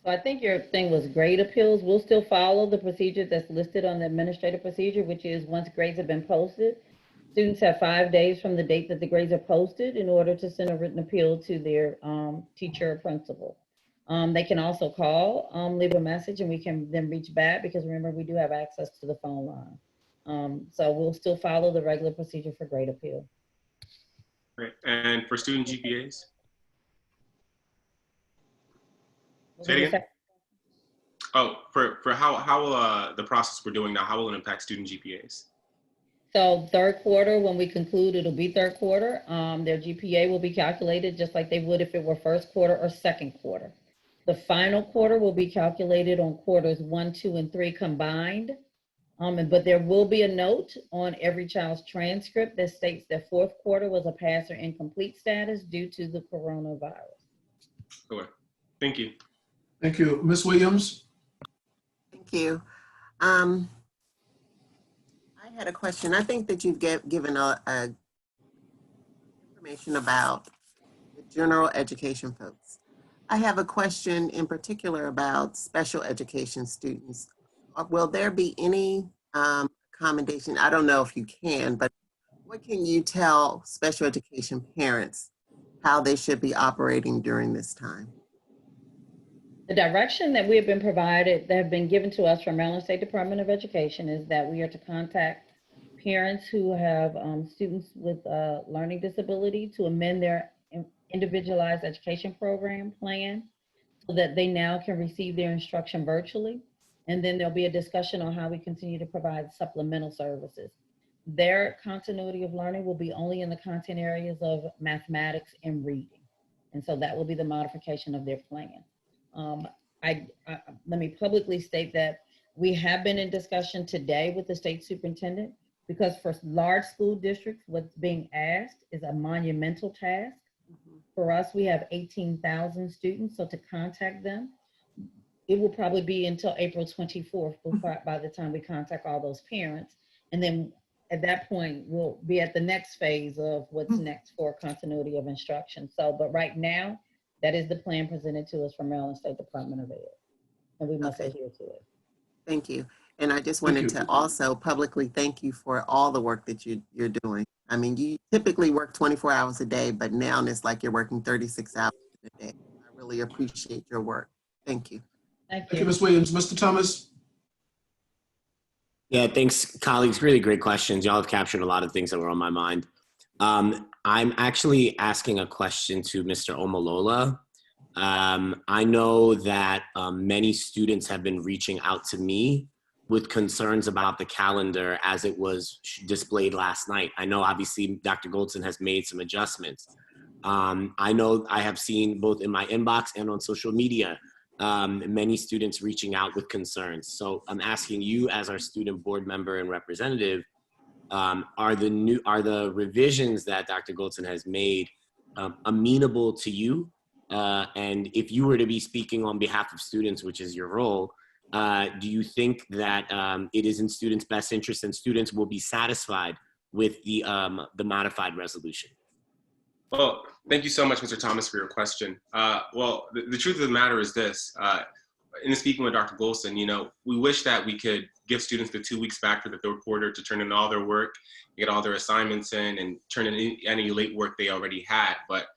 So I think your thing was grade appeals. We'll still follow the procedure that's listed on the administrative procedure, which is once grades have been posted, students have 5 days from the date that the grades are posted in order to send a written appeal to their teacher or principal. They can also call, leave a message, and we can then reach back, because remember, we do have access to the phone line. So we'll still follow the regular procedure for grade appeal. Great. And for student GPAs? Say it again? Oh, for how the process we're doing now, how will it impact student GPAs? So third quarter, when we conclude, it'll be third quarter. Their GPA will be calculated just like they would if it were first quarter or second quarter. The final quarter will be calculated on quarters 1, 2, and 3 combined. But there will be a note on every child's transcript that states that fourth quarter was a pass or incomplete status due to the coronavirus. Okay. Thank you. Thank you. Ms. Williams? Thank you. I had a question. I think that you've given a information about the general education folks. I have a question in particular about special education students. Will there be any accommodation? I don't know if you can, but what can you tell special education parents how they should be operating during this time? The direction that we have been provided, that have been given to us from Maryland State Department of Education, is that we are to contact parents who have students with learning disability to amend their individualized education program plan so that they now can receive their instruction virtually. And then there'll be a discussion on how we continue to provide supplemental services. Their continuity of learning will be only in the content areas of mathematics and reading. And so that will be the modification of their plan. Let me publicly state that we have been in discussion today with the state superintendent, because for large school districts, what's being asked is a monumental task. For us, we have 18,000 students, so to contact them, it will probably be until April 24th by the time we contact all those parents. And then at that point, we'll be at the next phase of what's next for continuity of instruction. So, but right now, that is the plan presented to us from Maryland State Department of Ed, and we must adhere to it. Thank you. And I just wanted to also publicly thank you for all the work that you're doing. I mean, you typically work 24 hours a day, but now it's like you're working 36 hours a day. I really appreciate your work. Thank you. Thank you, Ms. Williams. Mr. Thomas? Yeah, thanks, colleagues. Really great questions. Y'all have captured a lot of things that were on my mind. I'm actually asking a question to Mr. Omalola. I know that many students have been reaching out to me with concerns about the calendar as it was displayed last night. I know obviously Dr. Goldson has made some adjustments. I know I have seen both in my inbox and on social media, many students reaching out with concerns. So I'm asking you as our student board member and representative, are the revisions that Dr. Goldson has made amenable to you? And if you were to be speaking on behalf of students, which is your role, do you think that it is in students' best interest and students will be satisfied with the modified resolution? Well, thank you so much, Mr. Thomas, for your question. Well, the truth of the matter is this. in speaking with Dr. Golson, you know, we wish that we could give students the 2 weeks back for the third quarter to turn in all their work, get all their assignments in, and turn in any late work they already had. But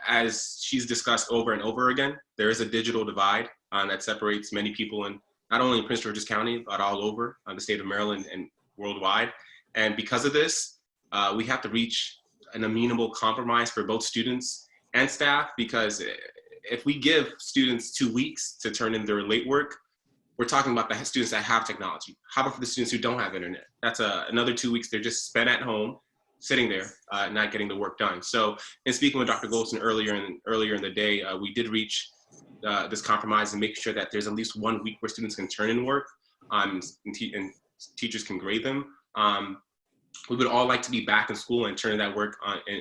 as she's discussed over and over again, there is a digital divide that separates many people in not only in Prince George's County, but all over the state of Maryland and worldwide. And because of this, we have to reach an amenable compromise for both students and staff, because if we give students 2 weeks to turn in their late work, we're talking about the students that have technology. How about for the students who don't have internet? That's another 2 weeks they're just spent at home, sitting there, not getting the work done. So in speaking with Dr. Golson earlier in the day, we did reach this compromise and make sure that there's at least 1 week where students can turn in work and teachers can grade them. We would all like to be back in school and turn that work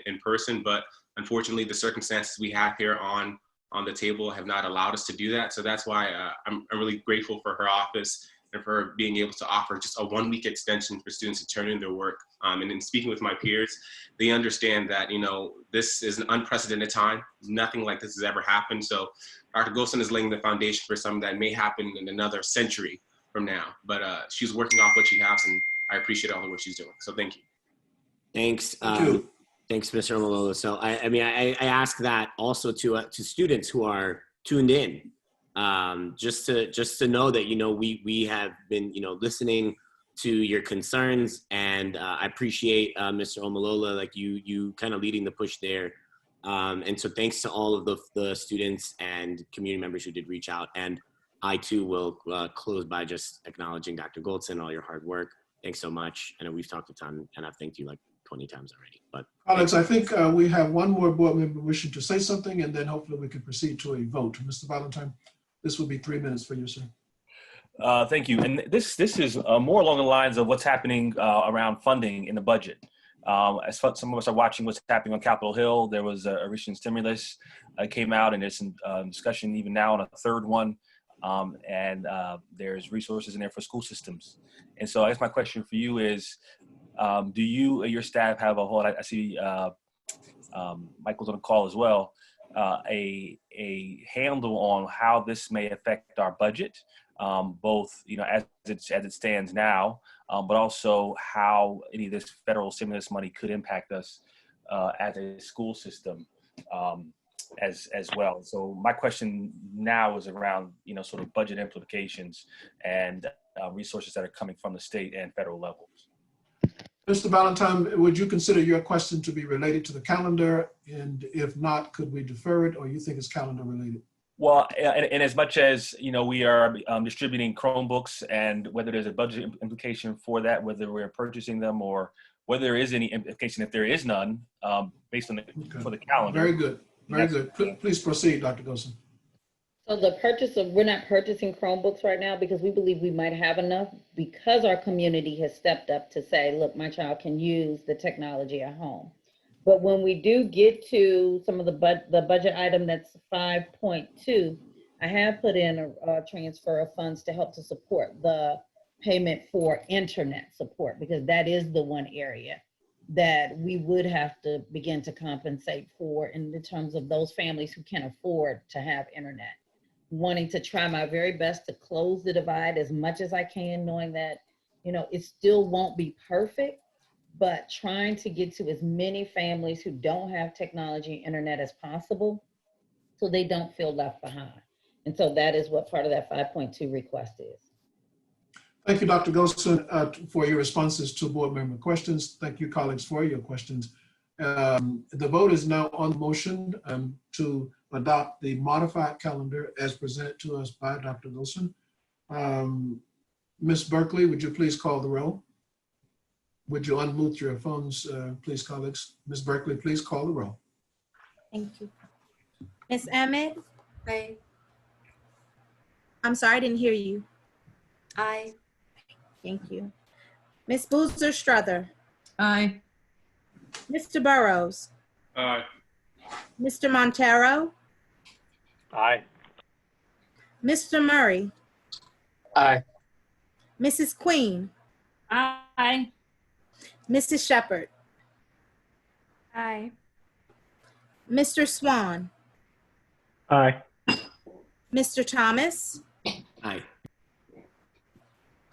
in person, but unfortunately the circumstances we have here on the table have not allowed us to do that. So that's why I'm really grateful for her office and for her being able to offer just a 1 week extension for students to turn in their work. And in speaking with my peers, they understand that, you know, this is an unprecedented time. Nothing like this has ever happened. So Dr. Golson is laying the foundation for something that may happen in another century from now. But she's working off what she has, and I appreciate all the work she's doing. So thank you. Thanks. Thank you. Thanks, Mr. Malolo. So I ask that also to students who are tuned in, just to know that, you know, we have been, you know, listening to your concerns, and I appreciate Mr. Omalola, like you kind of leading the push there. And so thanks to all of the students and community members who did reach out. And I too will close by just acknowledging Dr. Goldson, all your hard work. Thanks so much. I know we've talked a ton, and I've thanked you like 20 times already. But Alex, I think we have one more board member wishing to say something, and then hopefully we can proceed to a vote. Mr. Valentine, this will be 3 minutes for you, sir. Thank you. And this is more along the lines of what's happening around funding in the budget. As some of us are watching what's happening on Capitol Hill, there was a recent stimulus came out, and there's some discussion even now on a third one. And there's resources in there for school systems. And so I guess my question for you is, do you or your staff have a whole, I see Michael's on the call as well, a handle on how this may affect our budget, both, you know, as it stands now, but also how any of this federal stimulus money could impact us as a school system as well. So my question now is around, you know, sort of budget implications and resources that are coming from the state and federal levels. Mr. Valentine, would you consider your question to be related to the calendar? And if not, could we defer it, or you think it's calendar related? Well, and as much as, you know, we are distributing Chromebooks, and whether there's a budget implication for that, whether we're purchasing them, or whether there is any implication, if there is none, based on for the calendar. Very good. Very good. Please proceed, Dr. Golson. So we're not purchasing Chromebooks right now because we believe we might have enough, because our community has stepped up to say, look, my child can use the technology at home. But when we do get to some of the budget item that's 5.2, I have put in a transfer of funds to help to support the payment for internet support, because that is the one area that we would have to begin to compensate for in the terms of those families who can afford to have internet. Wanting to try my very best to close the divide as much as I can, knowing that, you know, it still won't be perfect, but trying to get to as many families who don't have technology and internet as possible so they don't feel left behind. And so that is what part of that 5.2 request is. Thank you, Dr. Golson, for your responses to board member questions. Thank you, colleagues, for your questions. The vote is now on motion to adopt the modified calendar as presented to us by Dr. Golson. Ms. Berkeley, would you please call the roll? Would you unmute your phones, please, colleagues? Ms. Berkeley, please call the roll. Thank you. Ms. Emmett? Aye. I'm sorry, I didn't hear you. Aye. Thank you. Ms. Boozer Strother? Aye. Mr. Burrows? Aye. Mr. Montero? Aye. Mr. Murray? Aye. Mrs. Queen? Aye. Mrs. Shepherd? Aye. Mr. Swan? Aye. Mr. Thomas? Aye.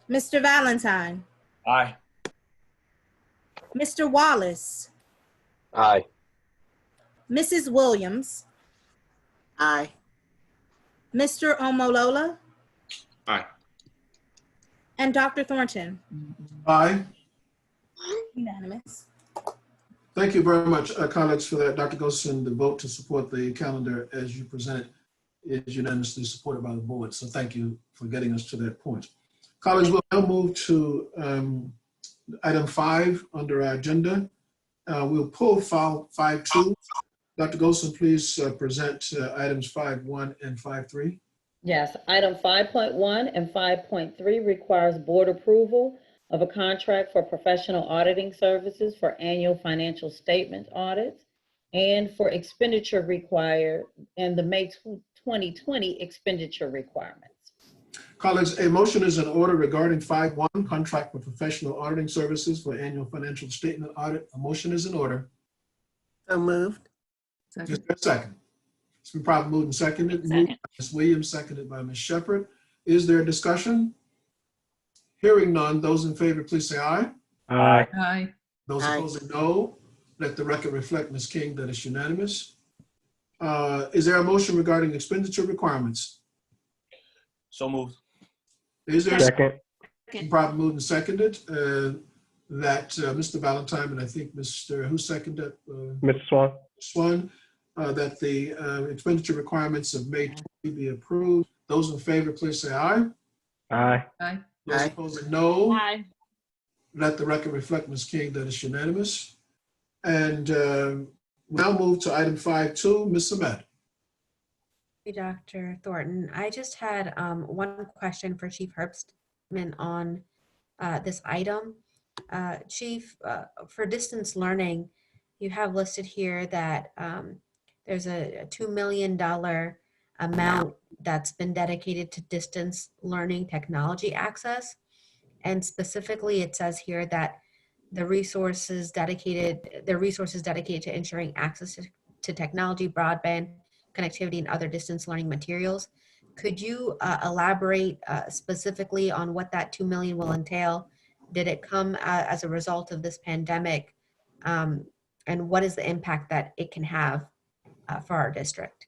Mr. Valentine, Aye. Mr. Wallace, Aye. Mrs. Williams, Aye. Mr. Omolola, Aye. and Dr. Thornton. Aye. Unanimous. Thank you very much, colleagues, for that. Dr. Golson, the vote to support the calendar as you presented is unanimously supported by the board. So thank you for getting us to that point. Colleagues, we'll now move to item 5 under our agenda. We'll pull file 5.2. Dr. Golson, please present items 5.1 and 5.3. Yes, item 5.1 and 5.3 requires board approval of a contract for professional auditing services for annual financial statement audits and for expenditure required and the May 2020 expenditure requirements. Colleagues, a motion is in order regarding 5.1, contract for professional auditing services for annual financial statement audit. A motion is in order. So moved. Is there a second? It's been properly moved and seconded. Moved by Ms. Williams, seconded by Ms. Shepherd. Is there a discussion? Hearing none, those in favor, please say aye. Aye. Aye. Those Aye. opposing, no. Let the record reflect, Ms. King, that it's unanimous. Is there a motion regarding expenditure requirements? So moved. Is there a Second. second? Properly moved and seconded that Mr. Valentine and I think Mr. Who seconded? Mr. Swan. Swan, that the expenditure requirements of May 20 be approved. Those in favor, please say aye. Aye. Aye. Those Aye. opposing, no. Aye. Let the record reflect, Ms. King, that it's unanimous. And we now move to item 5.2, Ms. Ahmed. Hey, Dr. Thornton. I just had one question for Chief Herbstman on this item. Chief, for distance learning, you have listed here that there's a $2 million amount that's been dedicated to distance learning technology access. And specifically, it says here that the resources dedicated to ensuring access to technology, broadband connectivity, and other distance learning materials. Could you elaborate specifically on what that $2 million will entail? Did it come as a result of this pandemic? And what is the impact that it can have for our district?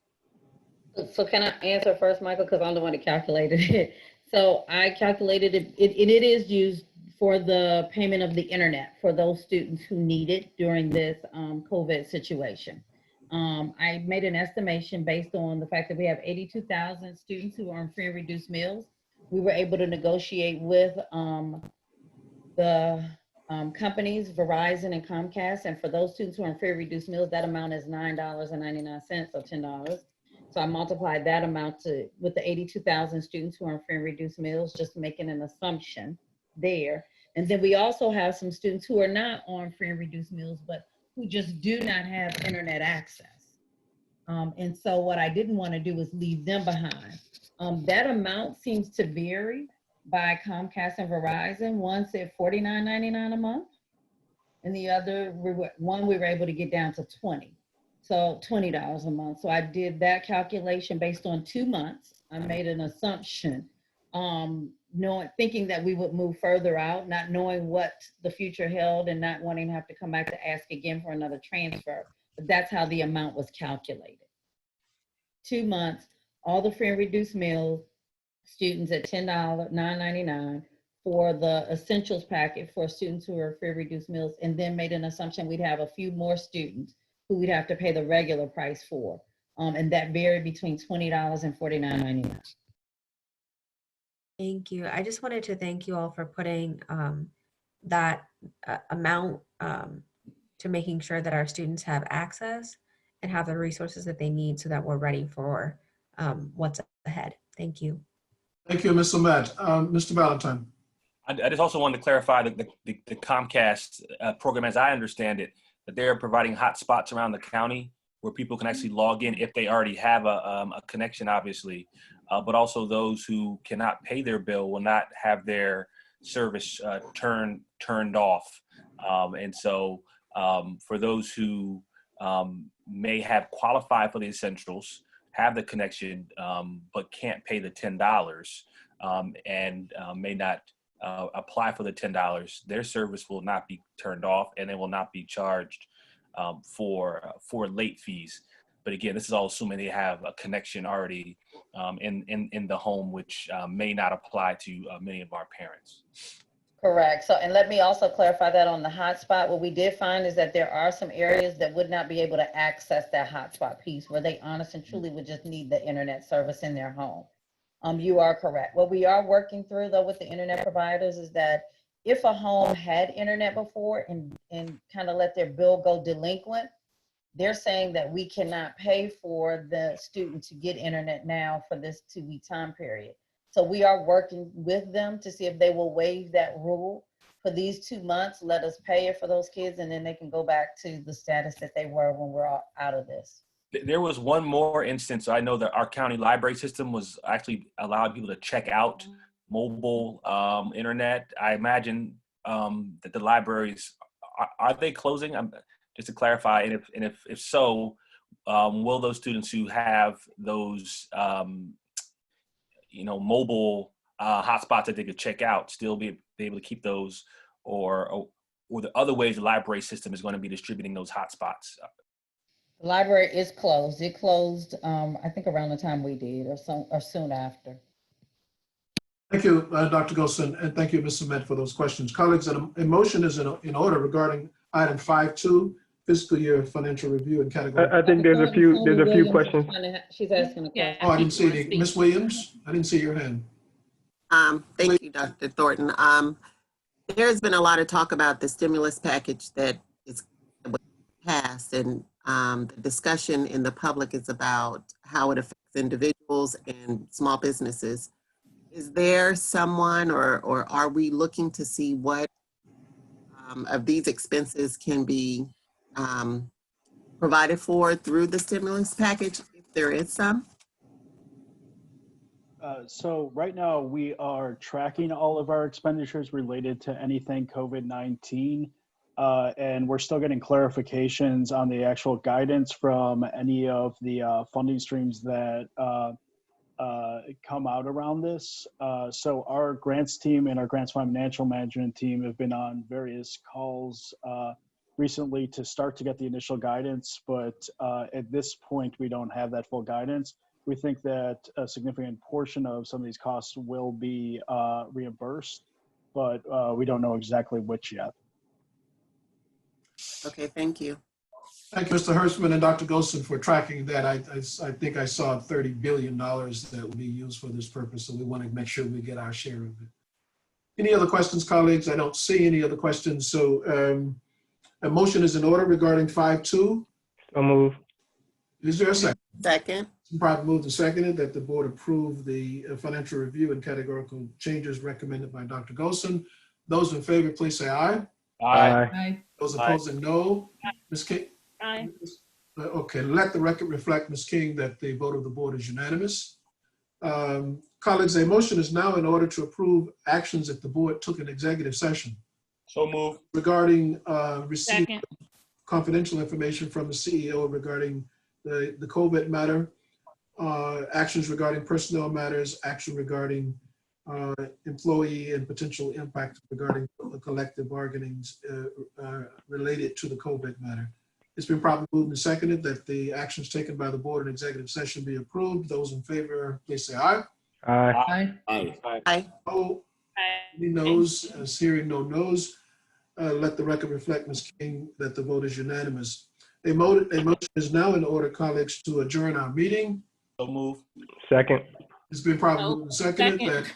So can I answer first, Michael, because I'm the one that calculated it. So I calculated it, it is used for the payment of the internet for those students who need it during this COVID situation. I made an estimation based on the fact that we have 82,000 students who are on free and reduced meals. We were able to negotiate with the companies, Verizon and Comcast, and for those students who are on free and reduced meals, that amount is $9.99, so $10. So I multiplied that amount with the 82,000 students who are on free and reduced meals, just making an assumption there. And then we also have some students who are not on free and reduced meals, but who just do not have internet access. And so what I didn't want to do was leave them behind. That amount seems to vary by Comcast and Verizon. One said $49.99 a month, and the other, one we were able to get down to $20. So $20 a month. So I did that calculation based on 2 months. I made an assumption, thinking that we would move further out, not knowing what the future held and not wanting to have to come back to ask again for another transfer. But that's how the amount was calculated. 2 months, all the free and reduced meals, students at $9.99 for the essentials packet for students who are free and reduced meals, and then made an assumption we'd have a few more students who we'd have to pay the regular price for. And that varied between $20 and $49.99. Thank you. I just wanted to thank you all for putting that amount to making sure that our students have access and have the resources that they need so that we're ready for what's ahead. Thank you. Thank you, Ms. Ahmed. Mr. Valentine. I just also wanted to clarify the Comcast program, as I understand it, that they're providing hotspots around the county where people can actually log in if they already have a connection, obviously. But also those who cannot pay their bill will not have their service turned off. And so for those who may have qualified for the essentials, have the connection, but can't pay the $10, and may not apply for the $10, their service will not be turned off, and they will not be charged for late fees. But again, this is all assuming they have a connection already in the home, which may not apply to many of our parents. Correct. So, and let me also clarify that on the hotspot, what we did find is that there are some areas that would not be able to access that hotspot piece where they honest and truly would just need the internet service in their home. You are correct. What we are working through though with the internet providers is that if a home had internet before and kind of let their bill go delinquent, they're saying that we cannot pay for the student to get internet now for this 2-week time period. So we are working with them to see if they will waive that rule for these 2 months, let us pay it for those kids, and then they can go back to the status that they were when we're all out of this. There was one more instance. I know that our county library system was actually allowing people to check out mobile internet. I imagine that the libraries, are they closing? Just to clarify, and if so, will those students who have those mobile hotspots that they could check out still be able to keep those, or the other ways the library system is going to be distributing those hotspots? The library is closed. It closed, I think around the time we did, or soon after. Thank you, Dr. Golson, and thank you, Ms. Ahmed, for those questions. Colleagues, a motion is in order regarding item 5.2, fiscal year financial review and category. I think there's a few questions. She's asking a question. Oh, I didn't see any. Ms. Williams, I didn't see your hand. Thank you, Dr. Thornton. There's been a lot of talk about the stimulus package that is passed, and the discussion in the public is about how it affects individuals and small businesses. Is there someone, or are we looking to see what of these expenses can be provided for through the stimulus package, if there is some? So right now we are tracking all of our expenditures related to anything COVID-19, and we're still getting clarifications on the actual guidance from any of the funding streams that come out around this. So our grants team and our grants financial management team have been on various calls recently to start to get the initial guidance, but at this point we don't have that full guidance. We think that a significant portion of some of these costs will be reimbursed, but we don't know exactly which yet. Okay, thank you. Thank you, Mr. Hirschman and Dr. Golson, for tracking that. I think I saw $30 billion that will be used for this purpose, so we want to make sure we get our share of it. Any other questions, colleagues? I don't see any other questions, so a motion is in order regarding 5.2. So move. Is there a second? Second. Probably moved and seconded that the board approve the financial review and categorical changes recommended by Dr. Golson. Those in favor, please say aye. Aye. Those opposing, no. Ms. King? Aye. Okay, let the record reflect, Ms. King, that the vote of the board is unanimous. Colleagues, a motion is now in order to approve actions that the board took in executive session. So moved. Regarding receipt Second. of confidential information from the CEO regarding the COVID matter, actions regarding personnel matters, action regarding employee and potential impact regarding collective bargainings related to the COVID matter. It's been properly moved and seconded that the actions taken by the board in executive session be approved. Those in favor, please say aye. Aye. Aye. Oh, any noes? Hearing no noes, let the record reflect, Ms. King, that the vote is unanimous. A motion is now in order, colleagues, to adjourn our meeting. So move. Second. It's been properly moved and seconded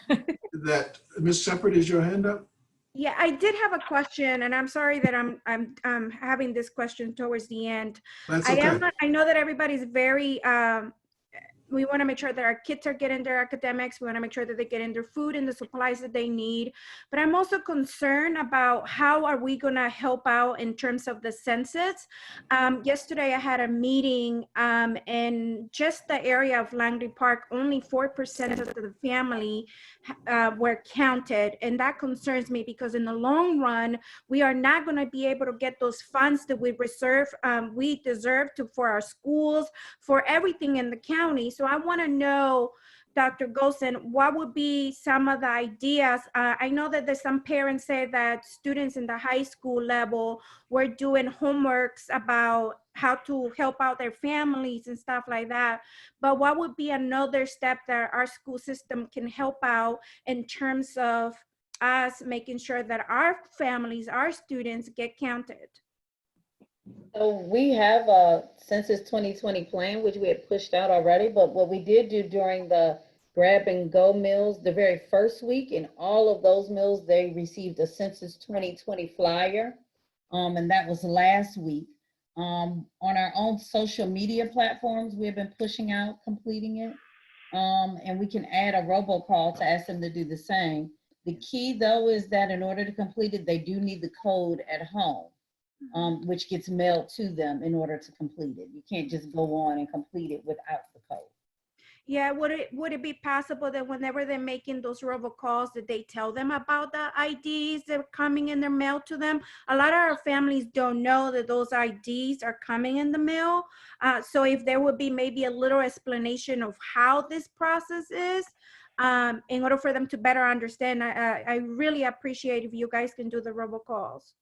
that Ms. Shepherd, is your hand up? Yeah, I did have a question, and I'm sorry that I'm having this question towards the end. That's okay. I know that everybody's very we want to make sure that our kids are getting their academics. We want to make sure that they get in their food and the supplies that they need. But I'm also concerned about how are we going to help out in terms of the census. Yesterday, I had a meeting in just the area of Langley Park. Only 4% of the family were counted. And that concerns me because in the long run, we are not going to be able to get those funds that we deserve for our schools, for everything in the county. So I want to know Dr. Golson, what would be some of the ideas? I know that there's some parents say that students in the high school level were doing homeworks about how to help out their families and stuff like that. But what would be another step that our school system can help out in terms of us making sure that our families, our students get counted? So we have a Census 2020 plan, which we had pushed out already, but what we did do during the grab and go meals, the very first week, in all of those meals, they received a Census 2020 flyer, and that was last week. On our own social media platforms, we have been pushing out completing it, and we can add a robocall to ask them to do the same. The key, though, is that in order to complete it, they do need the code at home. Which gets mailed to them in order to complete it. You can't just go on and complete it without the code. Yeah, would it be possible that whenever they're making those robocalls, that they tell them about the IDs that are coming in their mail to them? A lot of our families don't know that those IDs are coming in the mail. So if there would be maybe a little explanation of how this process is, in order for them to better understand, I really appreciate if you guys can do the robocalls.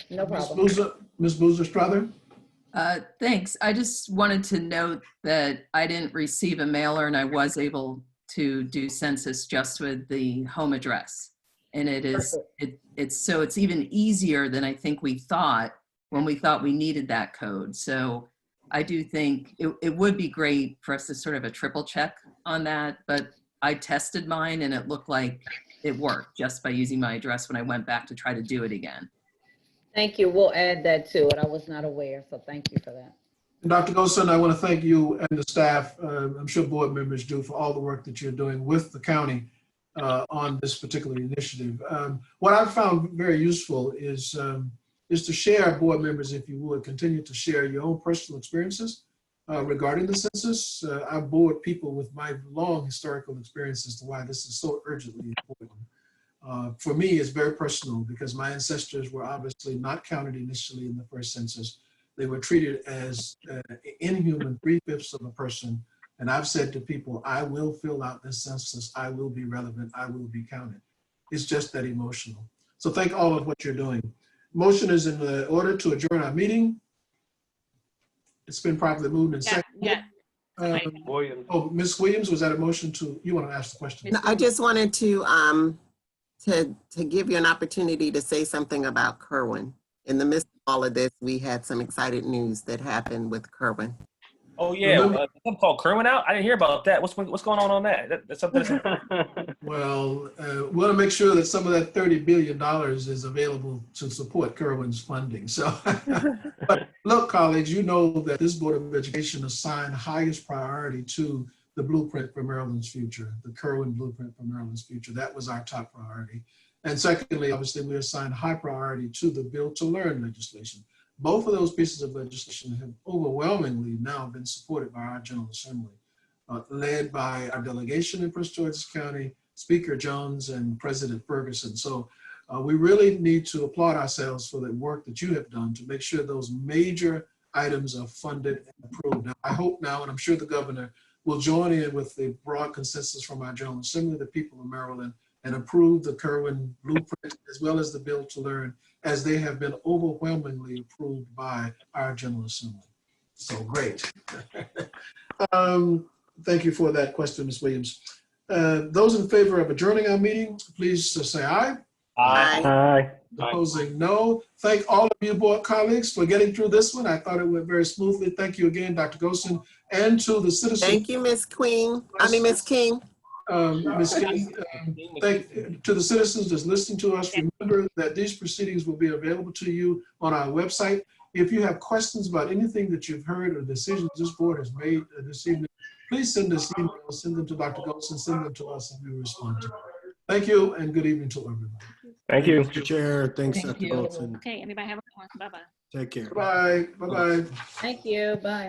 No problem. Ms. Boozer Strother? Thanks. I just wanted to note that I didn't receive a mailer and I was able to do census just with the home address. And it's even easier than I think we thought when we thought we needed that code. So I do think it would be great for us to sort of a triple check on that, but I tested mine and it looked like it worked just by using my address when I went back to try to do it again. Thank you. We'll add that to it. I was not aware, so thank you for that. Dr. Golson, I want to thank you and the staff, I'm sure board members do, for all the work that you're doing with the county on this particular initiative. What I've found very useful is to share, board members, if you would, continue to share your own personal experiences regarding the census. I've bored people with my long historical experience as to why this is so urgently important. For me, it's very personal because my ancestors were obviously not counted initially in the first census. They were treated as inhuman 3/5 of a person. And I've said to people, I will fill out this census. I will be relevant. I will be counted. It's just that emotional. So thank all of what you're doing. Motion is in the order to adjourn our meeting. It's been properly moved and seconded. Oh, Ms. Williams, was that a motion to, you want to ask the question? No, I just wanted to give you an opportunity to say something about Kerwin. In the midst of all of this, we had some exciting news that happened with Kerwin. Oh yeah, something called Kerwin out. I didn't hear about that. What's going on that? That's something. Well, we want to make sure that some of that $30 billion is available to support Kerwin's funding. So, but look, colleagues, you know that this Board of Education assigned highest priority to the blueprint for Maryland's future, the Kerwin blueprint for Maryland's future. That was our top priority. And secondly, obviously, we assigned high priority to the Build to Learn legislation. Both of those pieces of legislation have overwhelmingly now been supported by our General Assembly, led by our delegation in Prince George's County, Speaker Jones and President Ferguson. So we really need to applaud ourselves for the work that you have done to make sure those major items are funded and approved. Now, I hope now, and I'm sure the governor will join in with the broad consensus from our General Assembly, the people of Maryland, and approve the Kerwin blueprint as well as the Build to Learn, as they have been overwhelmingly approved by our General Assembly. So great. Thank you for that question, Ms. Williams. Those in favor of adjourning our meeting, please say aye. Aye. Aye. Opposing, no. Thank all of you board colleagues for getting through this one. I thought it went very smoothly. Thank you again, Dr. Golson, and to the citizens. Thank you, Ms. King. Ms. King, to the citizens that's listening to us, remember that these proceedings will be available to you on our website. If you have questions about anything that you've heard or decisions this board has made this evening, please send us emails, send them to Dr. Golson, send them to us, and we will respond to them. Thank you, and good evening to everyone. Thank you. Mr. Chair, thanks, Thank Dr. you. Golson. Okay, everybody have a good one. Bye-bye. Take care. Bye. Bye-bye. Thank you. Bye.